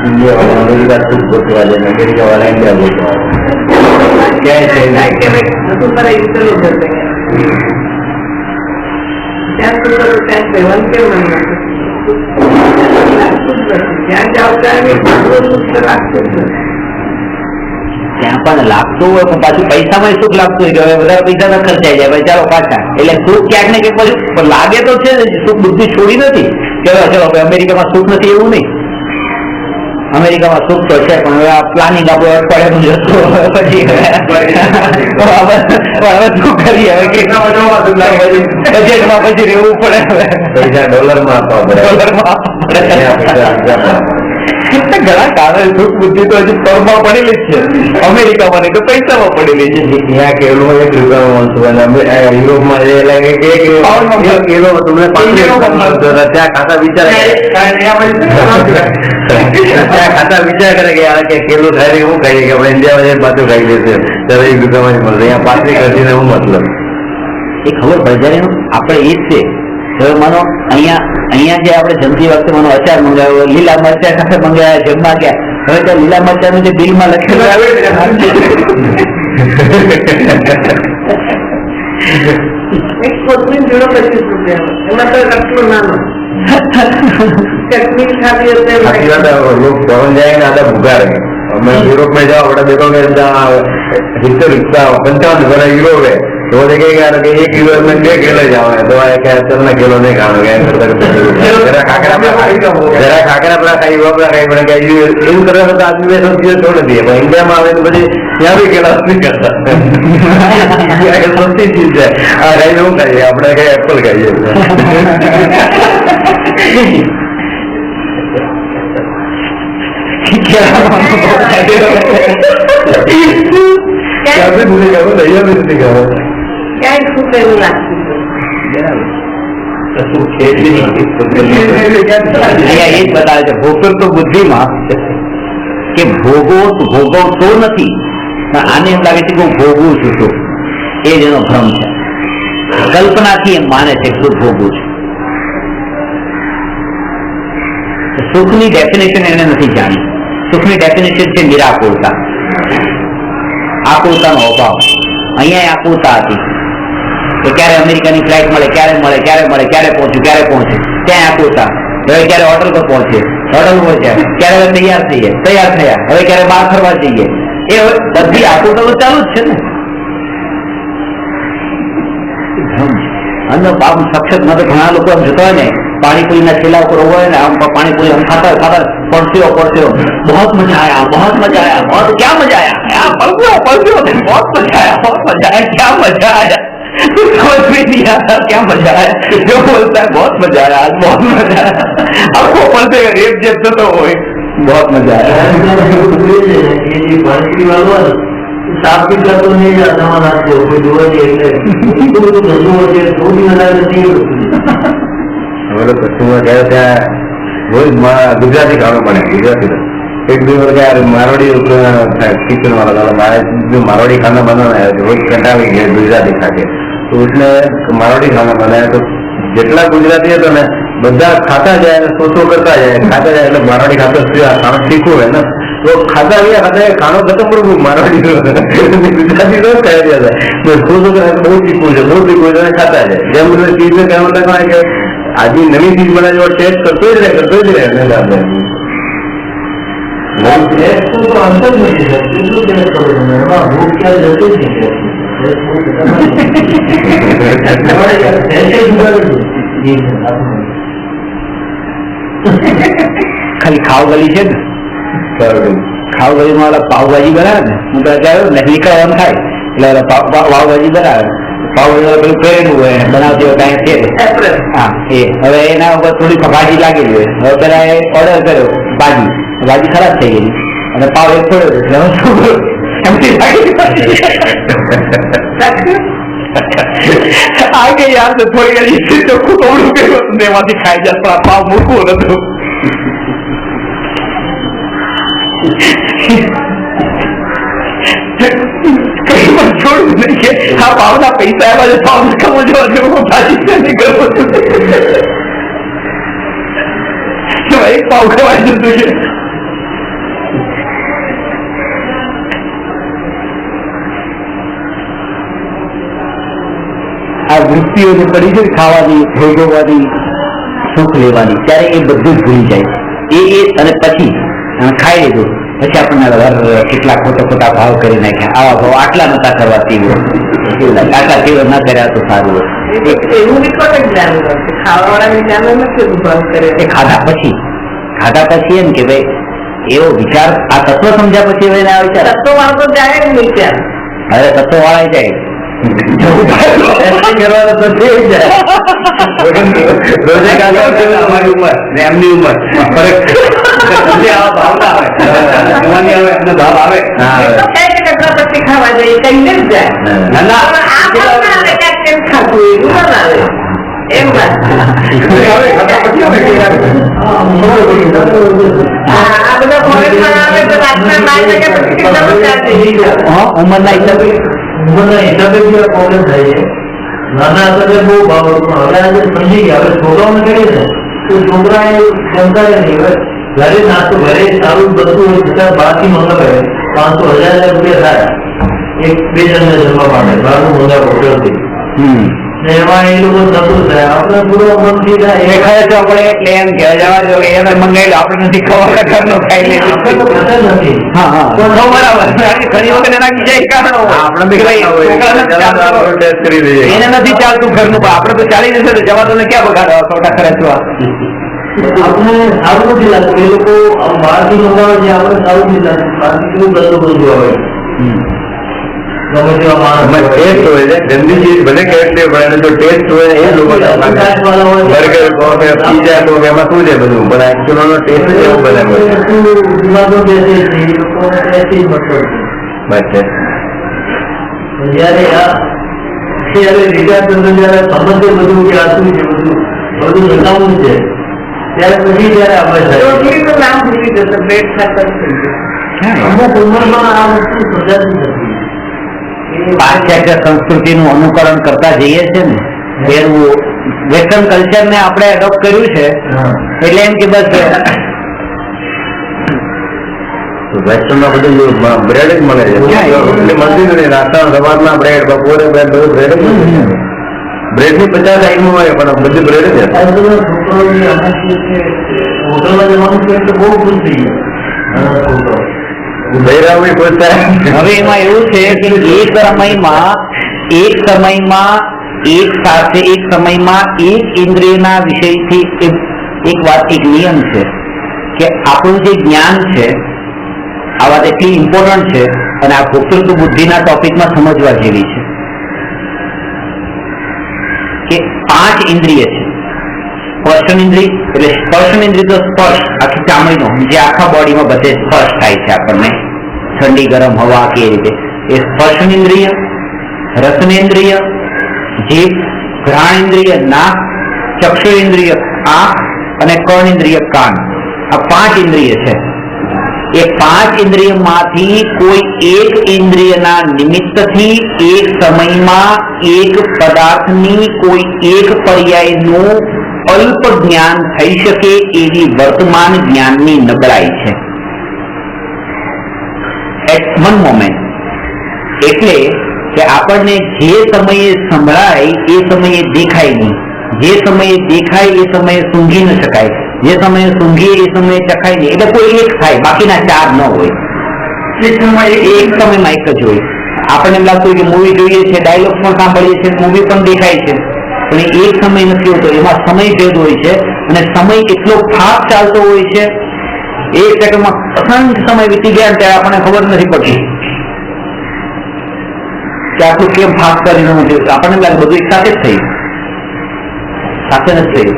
इंडिया वाला अमेरिका सुख गोतवा जाए, अमेरिका वाला इंडिया गोतवा क्या है ત્યાં પણ લાગતું હોય પણ પાછું પૈસામાં સુખ લાગતું હોય કે હવે વધારે પૈસા ન ખર્ચાઈ જાય, ભાઈ ચાલો પાછા. એટલે સુખ ક્યાંક ને ક્યાંક પાછું લાગે તો છે, સુખ બુદ્ધિ છોડી નથી કે ચલો અમેરિકામાં સુખ નથી એવું નહીં. અમેરિકામાં સુખ તો છે પણ હવે આ પ્લાનિંગ આપણું અઠવાડિયાનું જતું પછી હવે શું કરીએ, હવે બજેટમાં પછી રહેવું પડે, હવે પૈસા ડોલરમાં આપવા પડે. ઘણા કારણ સુખ બુદ્ધિ તો હજી પગમાં પડેલી જ છે, અમેરિકામાં નહીં તો પૈસામાં પડેલી છે. ત્યાં કેવલું એક રૂપિયામાં યુરોપમાં ત્યાં ખાતા વિચાર કરે કે કેલું થાય એવું ખાઈએ કે આપણે ઇન્ડિયામાં પાછું ખાઈ લેશે ત્યારે એક રૂપિયામાં મળે, અહીંયા પાછળ કરીને એવું મતલબ એ ખબર પડે. જયારે આપણે એ જ છે હવે માનો અહીંયા જે આપણે જમતી વખતે માનો અચાર મંગાવ્યો, લીલા મરચા સાથે મંગાવ્યા, જમવા ગયા, હવે ત્યાં લીલા મરચાનું જે બિલમાં લખેલું આવે એક કોથમીર જોડો 25 રૂપિયા, એમાં તો રસલો નાનો ચટણી ખાધી હશે. लोग पवन जाएंगे आधा भूखा रहेंगे. मैं यूरोप में जाओ बड़ा देखोगे 70 55 बड़ा हीरो है तो वो देखेगा कि 1 किलो में 2 किलो जाओ तो क्या चलना किलो नहीं खाओ जरा खाकरा अपना खाई वो अपना खाई पड़ेगा इन तरह से आदमी में सब चीजें छोड़ दिए इंडिया में आवे तो પછી यहाँ भी केला नहीं करता सस्ती चीज है खाई वो खाइए अपने कहीं एप्पल खाइए कैसे भूलेगा वो नहीं भी नहीं कहा क्या इसको करने लगती એ જ બતાવે છે ભોગવ તો બુદ્ધિમાં કે ભોગવ તો નથી આને એમ લાગે છે કે હું ભોગવું છું તો એ જ એનો ભ્રમ છે કલ્પનાથી એમ માને છે કે ભોગવું છે સુખની ડેફિનેશન એને નથી જાણી સુખની ડેફિનેશન છે નિરાકુરતા આકુરતાનો અભાવ અહીંયા આકુરતા હતી કે ક્યારે અમેરિકાની ફ્લાઇટ મળે ક્યારે પહોંચ્યું ત્યાં આકુરતા હવે ક્યારે હોટલ પર પહોંચે હોટલ પહોંચ્યા ક્યારે હવે તૈયાર થયા હવે ક્યારે બહાર ફરવા જઈએ એ બધી આકુરતા તો ચાલુ જ છે ને અંદર બાપ સક્ષત ન તો ઘણા લોકો આમ જતા હોય ને પાણીપુરીના છેલ્લા ઉપર હોય ને આમ પાણીપુરી આમ ખાતા પડસ્યો बहुत मजा आया बहुत क्या मजा आया पलस्यो बहुत मजा आया क्या मजा आया समझ में नहीं आता क्या मजा आया जो बोलता है बहुत मजा आया आज बहुत मजा आया आपको पलते रेप जब तो हो बहुत मजा आया पानी वालों साफ पीता तो नहीं जाता हमारा कोई दुआ थोड़ी मजा नहीं बोलो कस्टमर गया था वो गुजराती खाना बने गुजराती एक दिन बोल यार मारवाड़ी किचन वाला था मारवाड़ी खाना बनाना है रोज कंटाली गया गुजराती खा के तो उसने मारवाड़ी खाना बनाया तो जितना गुजराती है तो ना बदा खाता जाए सोचो करता जाए मारवाड़ी खाता खाना सीखो है ना तो खाता खाना खत्म करो मारवाड़ी गुजराती तो कह दिया था सोचो कर बहुत सीखो खाता जाए जब मुझे चीज में क्या मतलब है आज नवी चीज बना जो टेस्ट करते ही रहे तो अंतर नहीं है भूख क्या जरूर ખાલી ખાવ ગલી છે ને ખાવ ગલીમાં ઓલા પાવભાજી બનાવે ને હું તો નીકળવાનું થાય એટલે પાવભાજી બનાવે પાવભાજી પેલું પહેરેલું હોય બનાવતી હોય કાંઈ છે હા એ હવે એના ઉપર થોડી ભાજી લાગેલી હોય હવે પેલા એ ઓર્ડર કર્યો ભાજી ખરાબ થઈ ગયેલી અને પાવ એક પડ્યો आगे यार तो थोड़ी घड़ी तो खोड़ू के मेवाती खाई जा पर पाव मूको न तो कई बार छोड़ नहीं के हाँ पाव ना पैसा है वाले पाव का मुझे वो भाजी से निकल तो एक पाव खवाए जो तुझे આ વૃત્તિઓને પડી છે ખાવાની ભોગવવાની સુખ લેવાની ત્યારે એ બધું જ ભૂલી જાય એ અને પછી ખાઈ લીધું પછી આપણને કેટલા ખોટા ભાવ કરી નાખ્યા આવા ભાવ આટલા નતા કરવા તીવ્ર આટલા તીવ્ર ના કર્યા તો સારું હોય એવું ખાધા પછી એમ કે ભાઈ એવો વિચાર આ તત્વ સમજ્યા પછી હવે આ વિચાર તત્વ વાળો તો જાય જ નહીં ત્યાં હવે તત્વ વાળા જાય रोजे का हमारी उम्र एमनी उम्र भाव आवे પછી ખાવા જઈએ કઈ જ જાય ખાતું એવું ના આવે એમ વાત આ બધા ફોરેનમાં આવે તો રાતના 12 વાગ્યા પછી ઉંમરના હિસાબે भी प्रॉब्लम થાય છે નાના હતા બહુ ભાવ હવે આજે સમજી ગયા હવે છોકરાઓને કરીએ ને તો છોકરા એ ક્ષમતા નહીં હવે ઘરે નાસ્તો ઘરે સારું બધું હોય છતાં બહારથી મંગાવે 500,000 રૂપિયા થાય એક બે જણને જમવા માટે બહારનું મંગાવ હોટલથી એમાં એ લોકો થતું થાય આપણે પૂરો મનથી એ ખરેખર આપણે એટલે એમ કે જવા દો એને મંગાવેલું આપણે નથી ખબર ઘરનું ખાઈ લેવું નથી. હા હા તો બરાબર ઘણી વખત એના બીજા કારણો આપણે બી ખાતા હોય. છોકરાને ટેસ્ટ કરી દઈએ. એને નથી ચાલતું ઘરનું પણ આપણે તો ચાલી જશે તો જવા તો ક્યાં બગાડવા ખોટા ખર્ચવા. આપણે સારું નથી લાગતું. એ લોકો બહારથી મંગાવે છે, આપણે સારું નથી લાગતું. બહારથી કેવું ગંદુ બધું આવે ગમે તેવા માણસ ટેસ્ટ હોય છે ગંદી ચીજ ભલે કેટલી પણ એને જો ટેસ્ટ હોય એ લોકો બર્ગર કહો કે પીઝા કહો કે એમાં શું છે બધું પણ એકચ્યુઅલ ટેસ્ટ જ એવું બધા હોય દિમાગો બેસે છે એ લોકોને ટેસ્ટ જ મળતો બસ છે. જયારે વિકાસ જયારે સમજે બધું કે આ શું છે બધું બતાવવું છે ત્યારે પછી જયારે આપણે રોટલી તો નામ ભૂલી જશે, બ્રેડ ખાતર થઈ ગયું. અમુક ઉંમરમાં આ વસ્તુ સમજાતી નથી. પાશ્ચાત્ય સંસ્કૃતિનું અનુકરણ કરતા જઈએ છે ને એવું વેસ્ટર્ન કલ્ચર ને આપણે એડોપ્ટ કર્યું છે એટલે એમ કે બસ વેસ્ટર્નમાં બધું બ્રેડ જ મળે છે એટલે મળતી નથી. નાસ્તા સવારના બ્રેડ બપોરે બ્રેડ બધું બ્રેડ જ મળે છે. બ્રેડ ની 50 આઈટમો હોય પણ બધું બ્રેડ જ છે. છોકરાઓની અમુક હોટલમાં જવાનું છે તો બહુ ખુશ થઈ ગયા. બૈરાઓની ખુશ થાય. હવે એમાં એવું છે કે એક સમયમાં એક ઇન્દ્રિયના વિષયથી એક વાત એક નિયમ છે કે આપણું જે જ્ઞાન છે આ વાત એટલી ઇમ્પોર્ટન્ટ છે અને આ ભોક્તૃત્વ બુદ્ધિના ટોપિકમાં સમજવા જેવી છે કે 5 ઇન્દ્રિય છે. સ્પર્શન ઇન્દ્રિય એટલે સ્પર્શન ઇન્દ્રિય તો સ્પર્શ આખી ચામડીનો જે આખા બોડીમાં બધે સ્પર્શ થાય છે આપણને ઠંડી ગરમ હવા કે રીતે એ સ્પર્શન ઇન્દ્રિય, રસનેન્દ્રિય, જીભ, ઘ્રાણ ઇન્દ્રિય નાક, ચક્ષુ ઇન્દ્રિય આંખ અને કર્ણ ઇન્દ્રિય કાન. આ 5 ઇન્દ્રિય છે. એ 5 ઇન્દ્રિયમાંથી કોઈ એક ઇન્દ્રિયના નિમિત્તથી એક સમયમાં એક પદાર્થની કોઈ એક પર્યાયનું અલ્પ જ્ઞાન થઈ શકે એવી વર્તમાન જ્ઞાનની નબળાઈ છે. એટ વન મોમેન્ટ એટલે કે આપણને જે સમયે સંભળાય એ સમયે દેખાય નહીં, જે સમયે દેખાય એ સમયે સૂંઘી ન શકાય, જે સમયે સૂંઘીએ એ સમયે ચખાય નહીં. એટલે કોઈ એક થાય, બાકીના 4 ન હોય. એક સમયમાં એક જ હોય. આપણને એમ લાગતું કે મૂવી જોઈએ છે, ડાયલોગ પણ સાંભળીએ છીએ, મૂવી પણ દેખાય છે, પણ એક સમય નથી હોતો. એમાં સમય ભેદ હોય છે અને સમય એટલો ફાસ્ટ ચાલતો હોય છે. એક સેકન્ડમાં અસંખ્ય સમય વીતી ગયા ત્યારે આપણને ખબર નથી પડતી કે આટલું કેમ ફાસ્ટ કરી રહ્યું છે. આપણને લાગે બધું એક સાથે જ થયું, સાથે નથી થયું.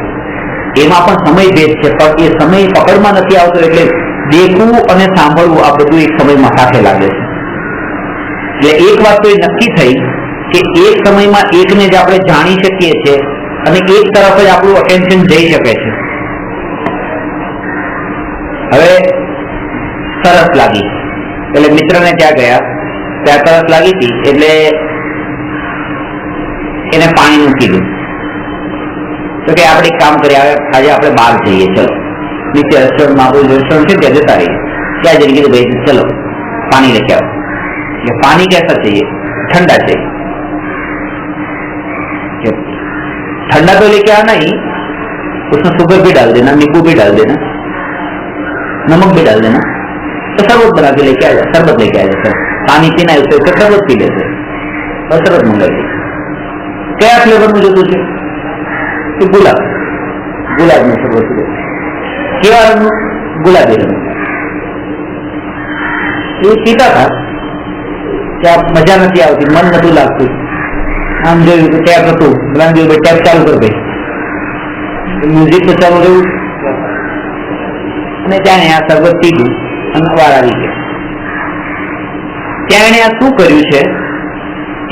એમાં પણ સમય ભેદ છે, પણ એ સમય પકડમાં નથી આવતો. એટલે દેખવું અને સાંભળવું આ બધું એક સમયમાં સાથે લાગે છે. એટલે એક વાત તો એ નક્કી થઈ કે એક સમયમાં એકને જ આપણે જાણી શકીએ છીએ અને એક તરફ જ આપણું અટેન્શન જઈ શકે છે. હવે તરસ લાગી એટલે મિત્રને ત્યાં ગયા, ત્યાં તરસ લાગી હતી એટલે એને પાણીનું કીધું તો કે આપણે એક કામ કરીએ, આજે આપણે બહાર જઈએ, ચલો નીચે રેસ્ટોરન્ટમાં આપણું રેસ્ટોરન્ટ છે ત્યાં જતા રહીએ. ત્યાં જઈને કીધું ભાઈ ચલો पानी लेके आओ. ये पानी कैसा चाहिए? ठंडा चाहिए. ठंडा तो लेके आना ही, उसमें शुगर भी डाल देना, नींबू भी डाल देना, नमक भी डाल देना, तो शरबत बना के लेके आ जाए. शरबत लेके आ जाए. पानी पीना है उससे शरबत पी लेते और शरबत मंगाइए. क्या फ्लेवर मुझे तुझे? तो गुलाब, गुलाब में शरबत पी लेते. केवा रंग? गुलाबी रंग. ये पीता था क्या मजा नहीं आती, मन नहीं लगती. आम जो टैप હતું બ્રાન્ડ જો ટેપ ચાલુ કરી દે, મ્યુઝિક તો ચાલુ રહ્યું અને ત્યાં આ શરબત પીધું અને વાર આવી ગયો. ત્યાં એને આ શું કર્યું છે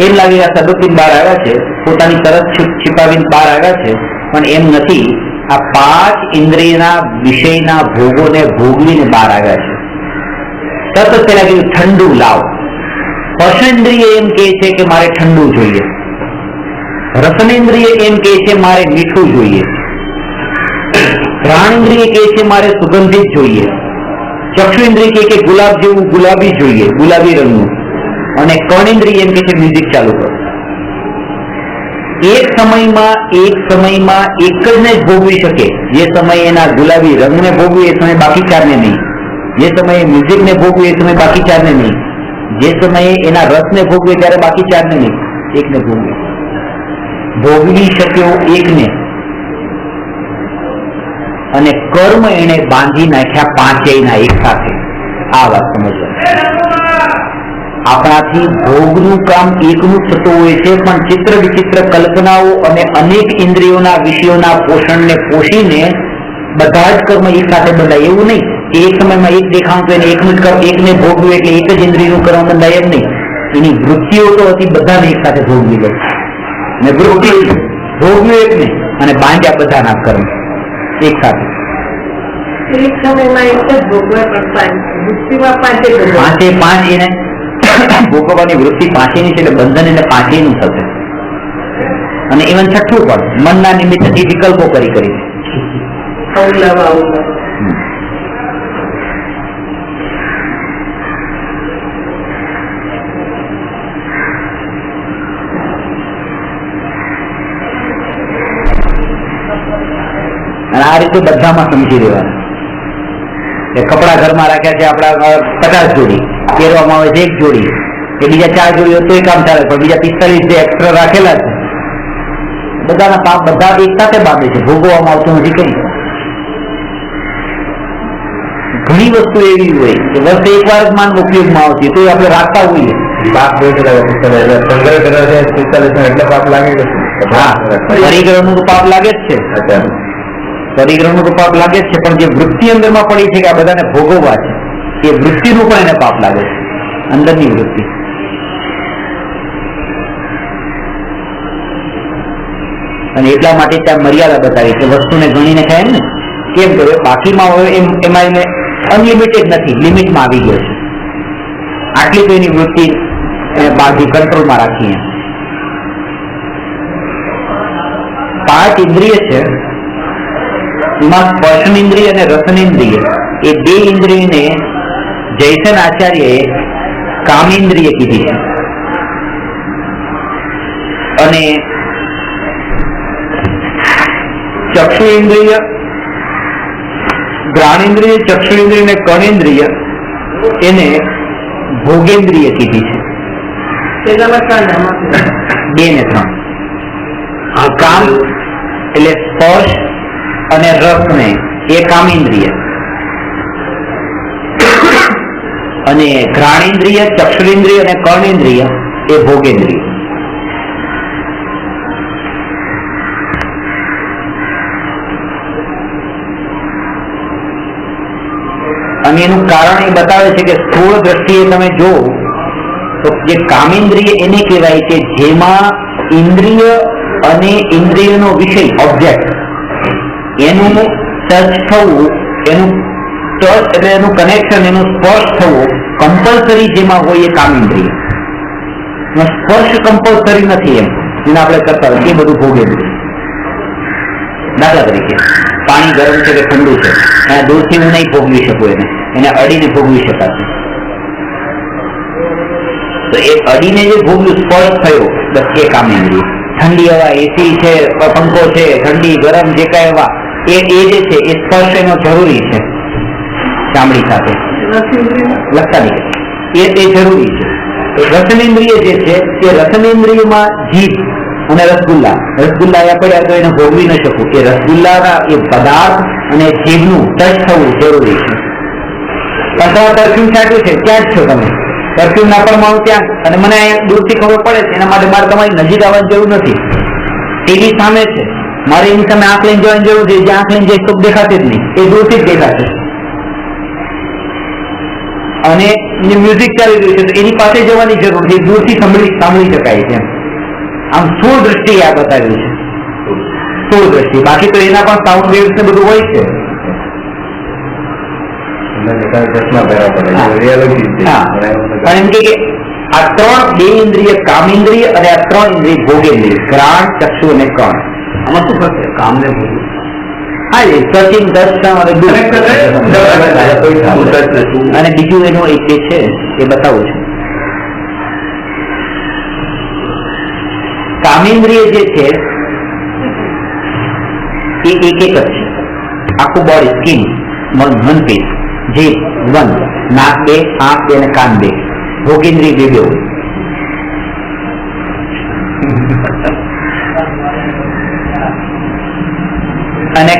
એમ લાગે આ શરબત પીને બહાર આવ્યા છે, પોતાની તરત छिपाવીને બહાર આવ્યા છે, પણ એમ નથી. આ 5 ઇન્દ્રિયના વિષયના ભોગોને ભોગવીને બહાર આવ્યા છે. તરત જ પેલા કીધું ઠંડુ લાવ. સ્પર્શેન્દ્રિય એમ કહે છે કે મારે ઠંડુ જોઈએ, રસનેન્દ્રિય એમ કહે છે મારે મીઠું જોઈએ, ઘ્રાણેન્દ્રિય કહે છે મારે સુગંધિત જોઈએ, ચક્ષુઇન્દ્રિય કહે કે ગુલાબ જેવું ગુલાબી જોઈએ, ગુલાબી રંગનું, અને કર્ણેન્દ્રિય એમ કહે છે મ્યુઝિક ચાલુ કરો. એક સમયમાં એક જ ને જ ભોગવી શકે. જે સમયે એના ગુલાબી રંગને ભોગવી એ સમય બાકી ચારને નહીં, જે સમયે મ્યુઝિકને ભોગવી એ સમય બાકી ચારને નહીં, જે સમયે એના રસને ભોગવે ત્યારે બાકી ચારને નહીં, એકને ભોગવે. ભોગવી શક્યો એકને, અને કર્મ એને બાંધી નાખ્યા પાંચેયના એક સાથે. આ વાત સમજવા. આપણાથી ભોગનું કામ એકનું થતું હોય છે, પણ ચિત્ર વિચિત્ર કલ્પનાઓ અને અનેક ઇન્દ્રિયોના વિષયોના પોષણને પોષીને બધા જ કર્મ એક સાથે બંધાય એવું નહીં કે એક સમયમાં એક દેખાણ તો એને એકનું જ એકને ભોગવું એટલે એક જ ઇન્દ્રિયનું કર્મ બંધાય એમ નહીં. એની વૃત્તિઓ તો હતી બધાને એક સાથે ભોગવી ગઈ, અને વૃત્તિ ભોગવ્યું એકને અને બાંધ્યા બધાના કર્મ એક સાથે. એક સમયમાં એક જ ભોગવે, પણ વૃત્તિમાં પાંચ એને ભોગવવાની વૃત્તિ પાંચેની છે, એટલે બંધન એને પાંચેયનું થશે. અને ઇવન છઠ્ઠું પણ મનના નિમિત્તથી વિકલ્પો કરી અને આ રીતે બધામાં સમજી લેવાનું. કપડા ઘરમાં રાખ્યા છે આપડા 50 જોડી, પહેરવામાં આવે છે 1 જોડી, કે બીજા 4 જોડી હોય તોય કામ ચાલે, પણ બીજા 45 જે એક્સ્ટ્રા રાખેલા છે બધાના પાપ બધા એક સાથે બાંધે છે, ભોગવવામાં આવતું નથી કઈ. ઘણી વસ્તુ એવી હોય કે વર્ષે એકવાર જ માન ઉપયોગમાં આવતી તો આપણે રાખતા હોઈએ. પાપ સંગ્રહ કરવા એટલે પાપ લાગે છે. હા, પરિગ્રહનું તો પાપ લાગે જ છે, પરિગ્રહનું તો પાપ લાગે જ છે, પણ જે વૃત્તિ અંદરમાં પડી છે કે આ બધાને ભોગવવા છે એ વૃત્તિનું પણ એને પાપ લાગે છે, અંદરની વૃત્તિ. અને એટલા માટે ત્યાં મર્યાદા બતાવી કે વસ્તુને ગણીને ખાય ને કેમ કરે, બાકીમાં હવે એમાં એને અનલિમિટેડ નથી, લિમિટમાં આવી ગયો છે. આટલી તો એની વૃત્તિ બાકી કંટ્રોલમાં રાખીએ. 5 ઇન્દ્રિય છે, એમાં સ્પર્શનેન્દ્રિય અને રસનેન્દ્રિય એ 2 ઇન્દ્રિયને જયસન આચાર્યએ કામેન્દ્રિય કીધી છે. અને ચક્ષુ ઇન્દ્રિય, ઘ્રાણેન્દ્રિય, ચક્ષુ ઇન્દ્રિય અને કર્ણેન્દ્રિય એને ભોગેન્દ્રિય કીધી છે. 2 ને 3. કામ એટલે સ્પર્શ અને રસને એ કામેન્દ્રિય, અને ઘ્રાણેન્દ્રિય, ચક્ષુરેન્દ્રિય અને કર્ણેન્દ્રિય એ ભોગેન્દ્રિય. અને એનું કારણ એ બતાવે છે કે સ્થૂળ દ્રષ્ટિએ તમે જો તો જે કામેન્દ્રિય એને કહેવાય કે જેમાં ઇન્દ્રિય અને ઇન્દ્રિયનો વિષય ઓબ્જેક્ટ એનું ટચ થવું, એનું ટચ એટલે એનું કનેક્શન, એનું સ્પર્શ થવું કમ્પલસરી જેમાં હોય એ કામેન્દ્રિય. સ્પર્શ કમ્પલસરી નથી એમ જેને આપણે કરતા હોય એ બધું ભોગેન્દ્રિય. દાખલા તરીકે પાણી ગરમ છે કે ઠંડુ છે, અને દૂરથી હું નહીં ભોગવી શકું, એને અડીને ભોગવી શકાશે. તો એ અડીને જે ભોગવ્યું, સ્પર્શ થયો, બસ એ કામેન્દ્રિય. ઠંડી હવા, એસી છે, પંખો છે, ઠંડી ગરમ જે કાંઈ હવા એ જે છે એ સ્પર્શ એનો જરૂરી છે ચામડી સાથે લગતા નહીં, એ જરૂરી છે. રસનેન્દ્રિય જે છે એ રસનેન્દ્રિયમાં જીભ અને રસગુલ્લા પડ્યા તો એને ભોગવી ન શકું. એ રસગુલ્લાના એ પદાર્થ અને જીભનું ટચ થવું જરૂરી છે. અથવા પરફ્યુમ છાંટ્યું છે ત્યાં જ છો તમે, પરફ્યુમ ના પરમાણુ ત્યાં, અને મને દૂરથી ખબર પડે છે, એના માટે મારે તમારી નજીક આવવાની જરૂર નથી. ટીવી સામે છે, મારે એની સામે આંખ લઈને જવાની જરૂર છે, જ્યાં આંખ લઈને જઈશ તો દેખાતી જ નહીં, એ દૂરથી જ દેખાશે. અને મ્યુઝિક ચાલી રહ્યું છે તો એની પાસે જવાની જરૂર છે, દૂરથી સાંભળી શકાય છે. આમ સ્થૂળ દ્રષ્ટિએ આ બતાવ્યું છે, સ્થૂળ દ્રષ્ટિ. બાકી તો એના પણ સાઉન્ડ વેવ્સ ને બધું હોય છે. એમ કે આ 2 ઇન્દ્રિય કામેન્દ્રિય અને આ 3 ઇન્દ્રિય ભોગેન્દ્રિય, ઘ્રાણ, ચક્ષુ અને કર્ણ. આમાં શું થશે? કામને ભોગવું. હા, એ સચિન દર્શન અને બીજું એનું એક જે છે એ બતાવું છું. કામેન્દ્રિય જે છે એ એક જ છે, આખું બોડી, સ્કિન, મનપીસ, જીભ 1, નાક 2, આંખ 2 અને કાન 2, ભોગેન્દ્રિય 2 હોય. અને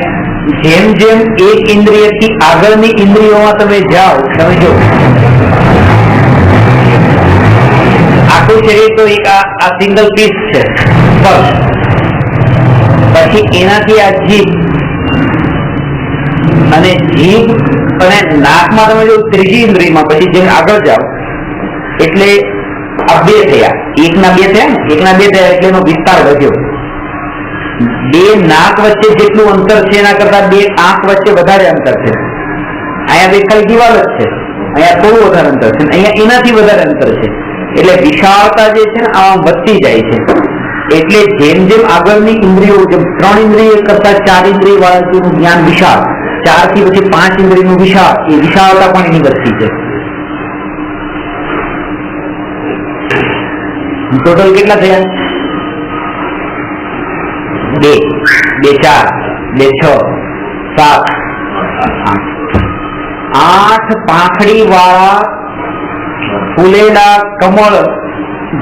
જેમ જેમ એક ઇન્દ્રિયથી આગળની ઇન્દ્રિયોમાં તમે જાઓ, સમજો આખું શરીર તો એક આ સિંગલ પીસ છે, પછી એનાથી આ જીભ અને નાકમાં તમે જો ત્રીજી ઇન્દ્રિયમાં પછી જેમ આગળ જાઓ એટલે આ 2 થયા, એકના 2 થયા ને, એકના 2 થયા એટલે એનો વિસ્તાર વધ્યો. 2 નાક વચ્ચે જેટલું અંતર છે એના કરતા 2 આંખ વચ્ચે વધારે અંતર છે. અહીંયા ખાલી દિવાલ જ છે, અહીંયા થોડું વધારે અંતર છે, અહીંયા એનાથી વધારે અંતર છે. એટલે વિશાળતા જે છે ને આ વધતી જાય છે. એટલે જેમ જેમ આગળની ઇન્દ્રિયો, જેમ 3 ઇન્દ્રિય કરતા 4 ઇન્દ્રિય વાળાનું જ્ઞાન વિશાળ, 4 થી પછી 5 ઇન્દ્રિયનું વિશાળ, એ વિશાળતા પણ એની વધતી છે. ટોટલ કેટલા થયા? 2, 2, 4, 2, 6, 7, 8 પાંખડી વાળા ફૂલેલા કમળ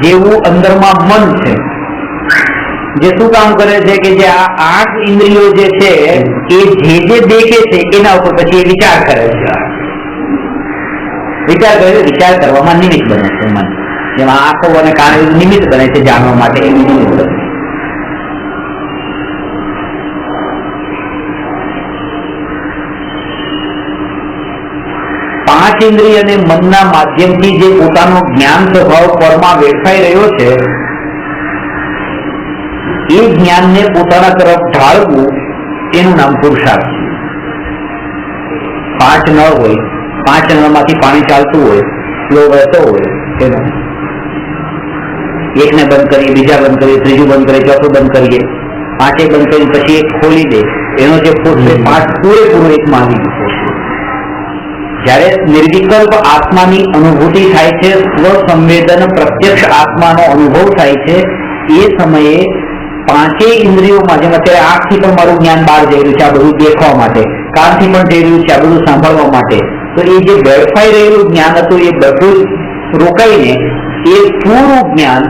જેવું અંદરમાં મન છે, જે શું કામ કરે છે કે જે આ 8 ઇન્દ્રિયો જે છે એ જે દેખે છે એના ઉપર પછી એ વિચાર કરે છે. વિચાર કરવામાં નિમિત્ત બને છે મન, જેમાં આંખો અને કાન નિમિત્ત બને છે જાણવા માટે, એનું નિમિત્ત બને. પાંચ ઇન્દ્રિય અને મનના માધ્યમથી જે પોતાનો જ્ઞાન સ્વભાવ પરમાં વેઠાઈ રહ્યો છે એ જ્ઞાનને પોતાના તરફ ઢાળવું એનું નામ પુરુષાર્થ છે. 5 નળ હોય, 5 નળમાંથી પાણી ચાલતું હોય, ફ્લો વહેતો હોય, એનો એકને બંધ કરીએ, બીજા બંધ કરીએ, ત્રીજું બંધ કરીએ, ચોથું બંધ કરીએ, 5 બંધ કરીને પછી એક ખોલી દે, એનો જે ફોર્સ છે 5 પૂરેપૂરો એકમાં આવી ગયો. જ્યારે નિર્વિકલ્પ આત્માની અનુભૂતિ થાય છે, સ્વસંવેદન પ્રત્યક્ષ આત્માનો અનુભવ થાય છે, એ સમયે 5 ઇન્દ્રિયોમાં, જેમ અત્યારે આંખથી પણ મારું જ્ઞાન બહાર જઈ રહ્યું છે આ બધું દેખવા માટે, કાનથી પણ જઈ રહ્યું છે આ બધું સાંભળવા માટે, તો એ જે બેઠાઈ રહેલું જ્ઞાન હતું એ બધું રોકાઈને એ પૂરું જ્ઞાન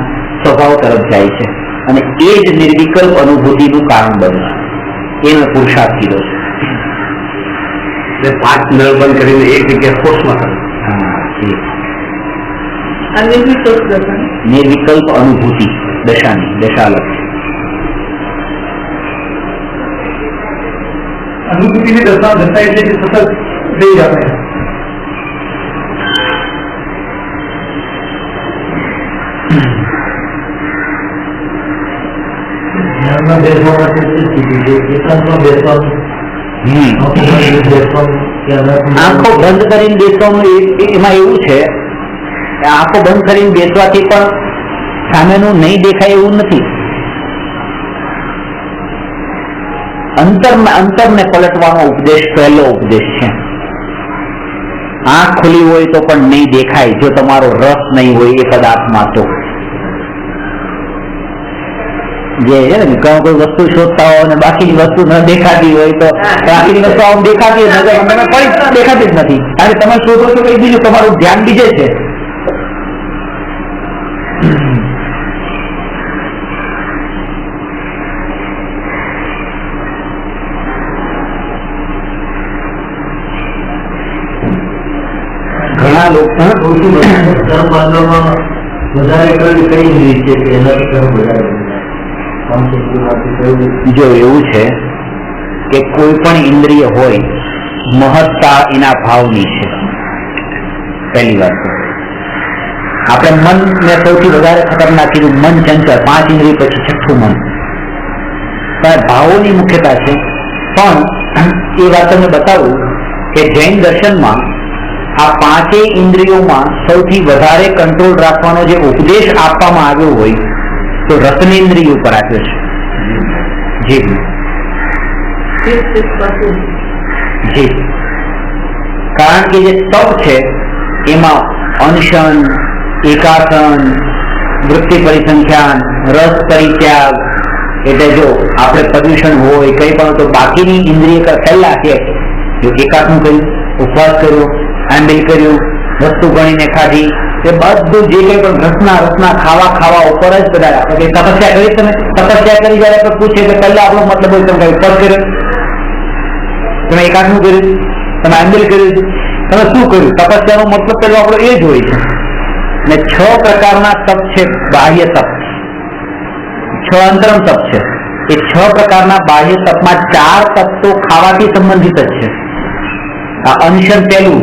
સ્વભાવ તરફ જાય છે, અને એ જ નિર્વિકલ્પ અનુભૂતિનું કારણ બને. એનો પુરુષાર્થ કીધો છે. 5 નળ બંધ કરીને એક જગ્યાએ ફોર્સમાં કરે. નિર્વિકલ્પ અનુભૂતિ દશાની દશા અલગ છે. અનુભૂતિની દશા એટલે કે સતત રહી જાય. ધ્યાનમાં બેસવા માટે એકાંતમાં બેસવાનું, આંખો બંધ કરીને બેસવાનું એમાં એવું છે, આંખો બંધ કરીને બેસવાથી પણ સામેનું નહીં દેખાય એવું નથી. અંતરને પલટવાનો ઉપદેશ પહેલો ઉપદેશ છે. આંખ ખુલી હોય તો પણ નહીં દેખાય જો તમારો રસ નહીં હોય એ પદાર્થમાં. તો જે છે ને કોઈ વસ્તુ શોધતા હોય અને બાકીની વસ્તુ ન દેખાતી હોય તો બાકીની વસ્તુ આમ દેખાતી જ નથી, તમે પણ દેખાતી જ નથી, કારણ કે તમે શોધો છો કઈ બીજું, તમારું ધ્યાન બીજે છે. ઘણા લોકો કર્મ બાંધવામાં વધારે કઈ રીત છે કે એનાથી કર્મ વધારે? જો એવું છે કે કોઈ પણ ઇન્દ્રિય હોય મહત્તા એના ભાવની છે. પહેલી વાત આપણે મનને સૌથી વધારે ખતરનાક કીધું, મન ચંચળ, 5 ઇન્દ્રિય પછી છઠ્ઠું મન, પણ ભાવોની મુખ્યતા છે. પણ એ વાત તમને બતાવું કે જૈન દર્શનમાં આ 5 ઇન્દ્રિયોમાં સૌથી વધારે કંટ્રોલ રાખવાનો જે ઉપદેશ આપવામાં આવ્યો હોય તો રસનેન્દ્રિય ઉપર આપ્યો છે. જીભ. કારણ કે જે તપ છે એમાં અનશન, એકાસન, વૃત્તિ પરિસંખ્યાન, રસ પરિત્યાગ, એટલે જો આપણે પ્રદૂષણ હોય કઈ પણ તો બાકીની ઇન્દ્રિય પહેલા છે જો એકાત્મું કર્યું, ઉપવાસ કર્યો, આંબિલ કર્યું, વસ્તુ ગણીને ખાધી, એ બધું જે કઈ પણ રસના ખાવા ઉપર જ બધા આપણે તપસ્યા કરી. તમે તપસ્યા કરી જયારે આપણે પૂછીએ કે પહેલા આપણો મતલબ હોય તમે ઉપવાસ કર્યો, તમે એકાત્મું કર્યું, તમે આંબિલ કર્યું, તમે શું કર્યું? તપસ્યાનો મતલબ પેલો આપણો એ જ હોય છે. અને 6 પ્રકારના તપ છે, બાહ્ય તપ, 6 અંતરમ તપ છે. એ 6 પ્રકારના બાહ્ય તપમાં 4 તપ તો ખાવાથી સંબંધિત જ છે. આ અનશન પહેલું,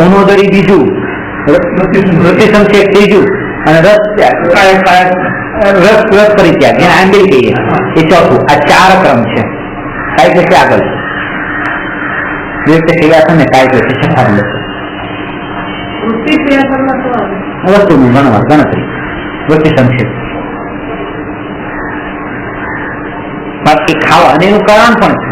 અનોદરી બીજું, વૃત્તિ સંક્ષેપ ત્રીજું, અને રસ પરિત્યાગ એને આંબિલ કહીએ એ ચોથું. આ 4 ક્રમ છે. કઈ જશે આગળ ક્રિયાસન ને કાય જશે શકાય વસ્તુનું ગણતરી, વૃત્તિ સંક્ષેપ, બાકી ખાવા. અને એનું કારણ પણ છે,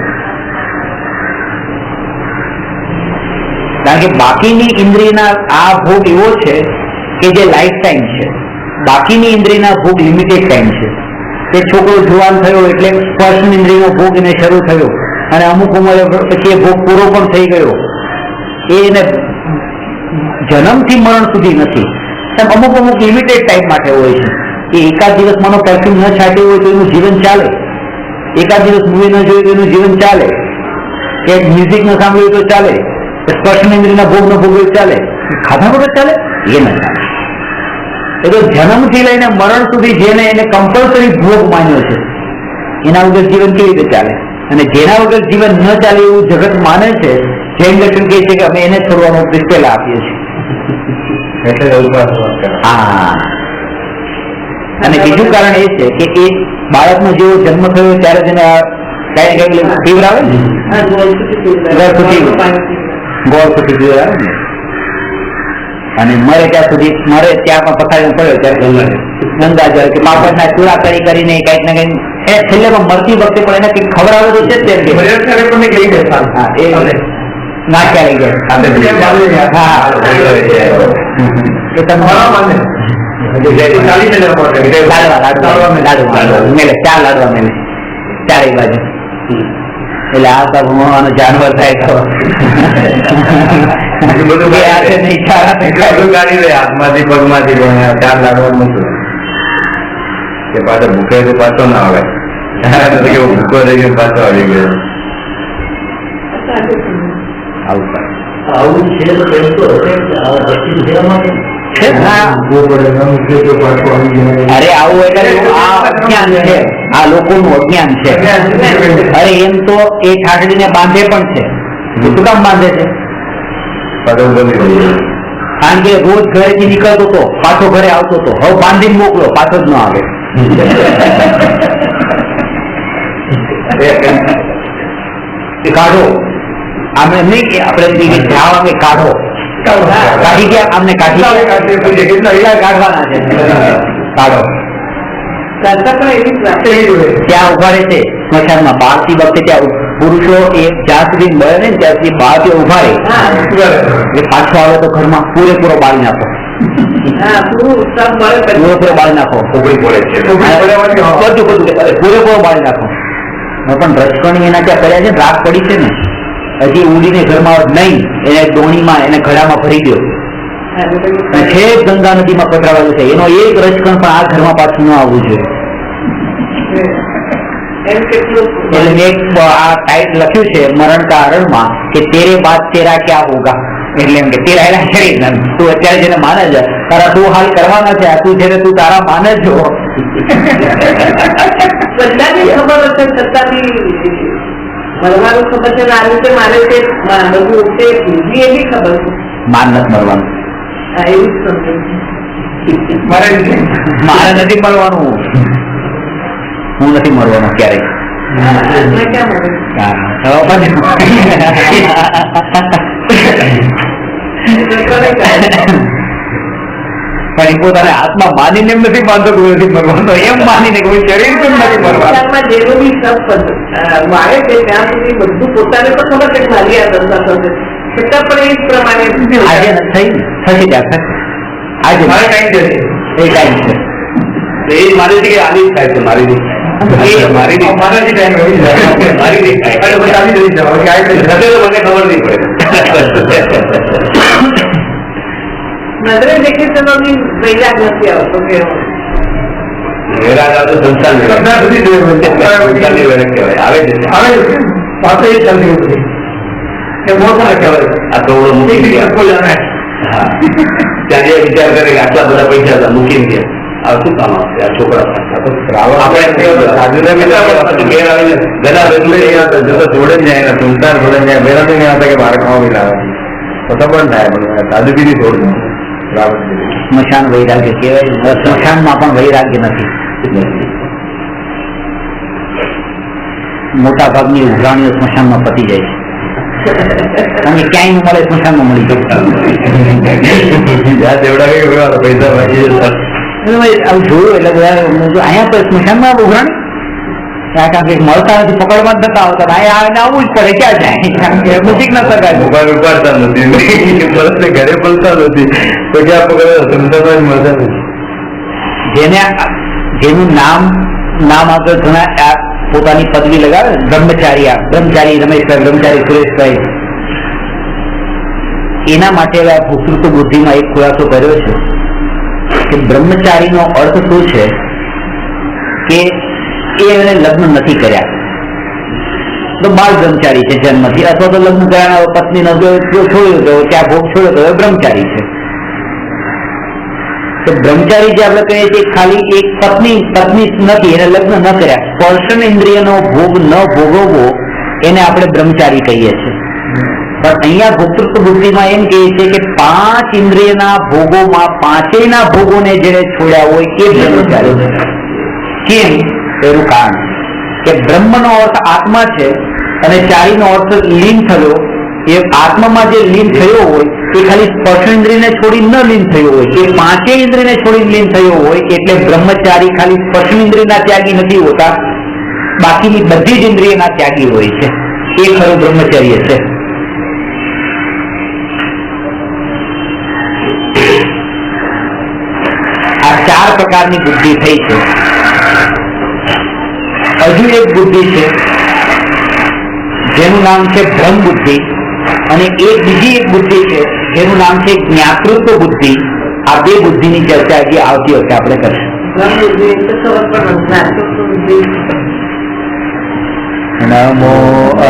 કારણ કે બાકીની ઇન્દ્રિયના આ ભોગ એવો છે કે જે લાઈફ ટાઈમ છે. બાકીની ઇન્દ્રિયના ભોગ લિમિટેડ ટાઈમ છે. એ છોકરો જુવાન થયો એટલે સ્પર્શ ઇન્દ્રિયનો ભોગ એને શરૂ થયો અને અમુક ઉંમરે પછી એ ભોગ પૂરો પણ થઈ ગયો. એને જન્મથી મરણ સુધી નથી, અમુક લિમિટેડ ટાઈમ માટે હોય છે. એ એકાદ દિવસ માનો પરફ્યુમ ન છાંટ્યું હોય તો એનું જીવન ચાલે, એકાદ દિવસ મૂવી ન જોયું તો એનું જીવન ચાલે, કે મ્યુઝિક ન સાંભળ્યું તો ચાલે, સ્પર્શ ઇન્દ્રિયના ભોગ ન ભોગવ્યું ચાલે, ખાધા વગર ચાલે એ ન ચાલે. એ તો જન્મથી લઈને મરણ સુધી જેને એને કમ્પલસરી ભોગ માન્યો છે એના વગર જીવન કેવી રીતે ચાલે? અને જેના વગર જીવન ન ચાલે એવું જગત માને છે, જૈન દર્શન કહે છે કે અમે એને છોડવાનો પેલા આપીએ છીએ. હા, અને બીજું કારણ એ છે કે એ બાળકનો જેવો જન્મ થયો ત્યારે તેને કઈ ફીવર આવે ને, ગોળ સુધી ફીવર આવે ને, અને મરે ત્યાં સુધી મરે ત્યાં પણ પથારી પડ્યો ત્યારે ગંગા જળ કે બાપરના ચૂડા કરીને કઈક ને કઈક એ છેલ્લેમાં મરતી વખતે પણ એને કઈક ખબર આવે તો છે જ તેમ કે નાખ્યા લઈ ગયા. ચારે બાજુ એટલે આ તો જાનવર થાય તો હાથમાંથી પગમાંથી 4 લાડવા પાછો ભૂખે તો પાછો ના આવે, ભૂખો થઈ ગયો પાછો આવી ગયો. આવું છે તો કેમ તો અરે આવું એટલે આ અજ્ઞાન છે, આ લોકોનું અજ્ઞાન છે. અરે એમ તો એ ઠાઠડીને બાંધે પણ છે. શું કામ બાંધે છે? કારણ કે રોજ ઘરેથી નીકળતો હતો, પાછો ઘરે આવતો હતો, હવે બાંધીને મોકલો, પાછો જ ન આવે. કાઢો આમે નહીં કે આપણે જાવ અમે કાઢો કાઢી ગયા, આમને કાઢવાના છે. કાઢો ત્યાં ઉભા રહે છે સ્મશાનમાં. બહારથી વખતે ત્યાં પુરુષો એ જ્યાં સુધી મળે ને ત્યાં સુધી બહાર ત્યાં ઉભા રહે, પાછો આવે તો ઘરમાં પૂરેપૂરો બાળી નાખો, પૂરેપૂરો બાળી નાખો, પૂરેપૂરો બાળી નાખો. પણ રચકણી એના ત્યાં કર્યા છે, રાગ પડી છે ને, હજી ઉડીને ઘરમાં નહીં, એને દોણીમાં એને ઘડામાં ભરી દો, છે ગંગા નદીમાં પધરાવેલું છે. એનો એક રચકણ પણ આ ઘરમાં પાછું ન આવવું જોઈએ. એટલે એક આ ટાઈટ લખ્યું છે મરણ કા હરણમાં કે તેરે બાદ તેરા ક્યાં હોગા, એટલે એમ કે તેરા એના શરીર તું અત્યારે જેને માને છે તારા તું હાલ કરવાના છે, તું જેને તું તારા માને છો બધાની ખબર હશે છતાં બી મરવાનું ખબર છે, આ રીતે મારે છે બધું તે બીજી એવી ખબર છે માન નથી મરવાનું. એવી જ સમજે મારે નથી મળવાનું, હું નથી મળવાનો ક્યારેય. પણ પોતાને હાથમાં માનીને એમ નથી માનતો કોઈ નથી મરવાનો, એમ માનીને કોઈ શરીર પણ નથી મરવાનું. જેનો બી સબ મારે છે ત્યાં સુધી બધું પોતાને પણ ખબર છે મારી આ ધંધા થશે, છતાં પણ એ જ પ્રમાણે આજે નથી થઈ થશે ત્યાં થશે. આજે મારે ટાઈમ છે, એ ટાઈમ છે. તો એ માને છે કે આની જ થાય છે, મારી નહીં થાય. મારી નહીં મારાથી time હોય છે. મારી નહીં થાય. અને પછી આવી જઈ જાવ, કે આ રીતે મને ખબર નહીં પડે. નજરે દેખે ચલો વૈરાગ નથી આવતો કે વેરાગ આવતો સંસાર સંસાર સુધી જોઈએ હોય છે. સંસારની વેરાગ કહેવાય. આવે છે હવે પાસે એ ચાલતી હતી કે મોટો કહેવાય આ કરોડો મૂકી ગયા. કોઈ જાણે હા. ત્યાં જે વિચાર કરે કે આટલા બધા પૈસા હતા મૂકીને ગયા, આ શું કામ આવશે આ છોકરા આપણે ઘેર આવીને ગદા જોડે જ જાય સંસાર જોડે જાય મેરા તો નહીં આવતા કે બહાર ખાવા મિલાવે તો પણ થાય પણ સાધુ બીજી થોડું સ્મશાન વૈરાગ્ય કહેવાય. સ્મશાનમાં પણ વૈરાગ્ય નથી. મોટા ભાગની ઉઘરાણીઓ સ્મશાનમાં પતી જાય છે. અને ક્યાંય ન મળે સ્મશાનમાં મળી જાય. જ્યાં દેવડા કઈ પૈસા બાકી આવું જોયું એટલે બધા અહીંયા તો સ્મશાનમાં ઉઘરાણી કારણ કે મળતા નથી, પકડવા જ નતા આવતા. અહીંયા આવવું જ પડે, ક્યાં જાય નજીક ના શકાય. મોબાઈલ ઉપાડતા નથી, બળદને ઘરે મળતા નથી તો ક્યાં પકડે સંસારમાં જ મળતા નથી. જેનું નામ આગળ ઘણા પોતાની પદવી લગાવે, બ્રહ્મચારી રમેશભાઈ, બ્રહ્મચારી સુરેશભાઈ, એના માટે ભૂતૃત્વ બુદ્ધિમાં એક ખુલાસો કર્યો છે કે બ્રહ્મચારીનો અર્થ શું છે કે એને લગ્ન નથી કર્યા તો બાળ બ્રહ્મચારી છે જન્મથી, અથવા તો લગ્ન કર્યા પત્નીનો છોડ્યો તો ત્યાં ભોગ છોડ્યો તો બ્રહ્મચારી છે. તો બ્રહ્મચારી જે આપણે કહીએ છીએ ખાલી એક પત્ની નથી, એને લગ્ન ન કર્યા, સ્પર્શન ઇન્દ્રિયનો ભોગ ન ભોગવવો એને આપણે બ્રહ્મચારી કહીએ છીએ. પણ અહીંયા ભોક્તૃત્વ બુદ્ધિમાં એમ કહીએ છીએ કે 5 ઇન્દ્રિયના ભોગોમાં 5એયના ભોગોને જેને છોડ્યા હોય એ બ્રહ્મચારી. કેમ? એનું કારણ કે બ્રહ્મનો અર્થ આત્મા છે અને ચારીનો અર્થ લીન થયો. એ આત્મામાં જે લીન થયો હોય એ ખાલી સ્પર્શેન્દ્રિયને છોડી ન લીન થયો હોય, એ 5 ઇન્દ્રિયને છોડી લીન થયો હોય. એટલે બ્રહ્મચારી ખાલી સ્પર્શેન્દ્રિયના ત્યાગી નથી હોતા, બાકીની બધી જ ઇન્દ્રિયના ત્યાગી હોય છે. એ ખરું બ્રહ્મચર્ય છે. આ 4 પ્રકારની બુદ્ધિ થઈ છે. હજુ એક બુદ્ધિ છે જેનું નામ છે બ્રહ્મ બુદ્ધિ, અને બીજી એક બુદ્ધિ છે જેનું નામ છે જ્ઞાતૃત્વ બુદ્ધિ. આ 2 બુદ્ધિની ચર્ચા હજી આવતી વખતે આપણે કરશું. નમો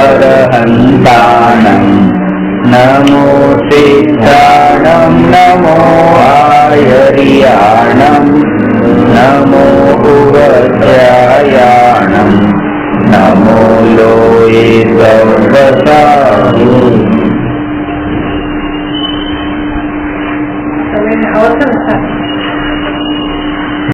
અરહંતાણં નમો સિદ્ધાણં નમો આયર્યાણં નમો ઉવજ્ય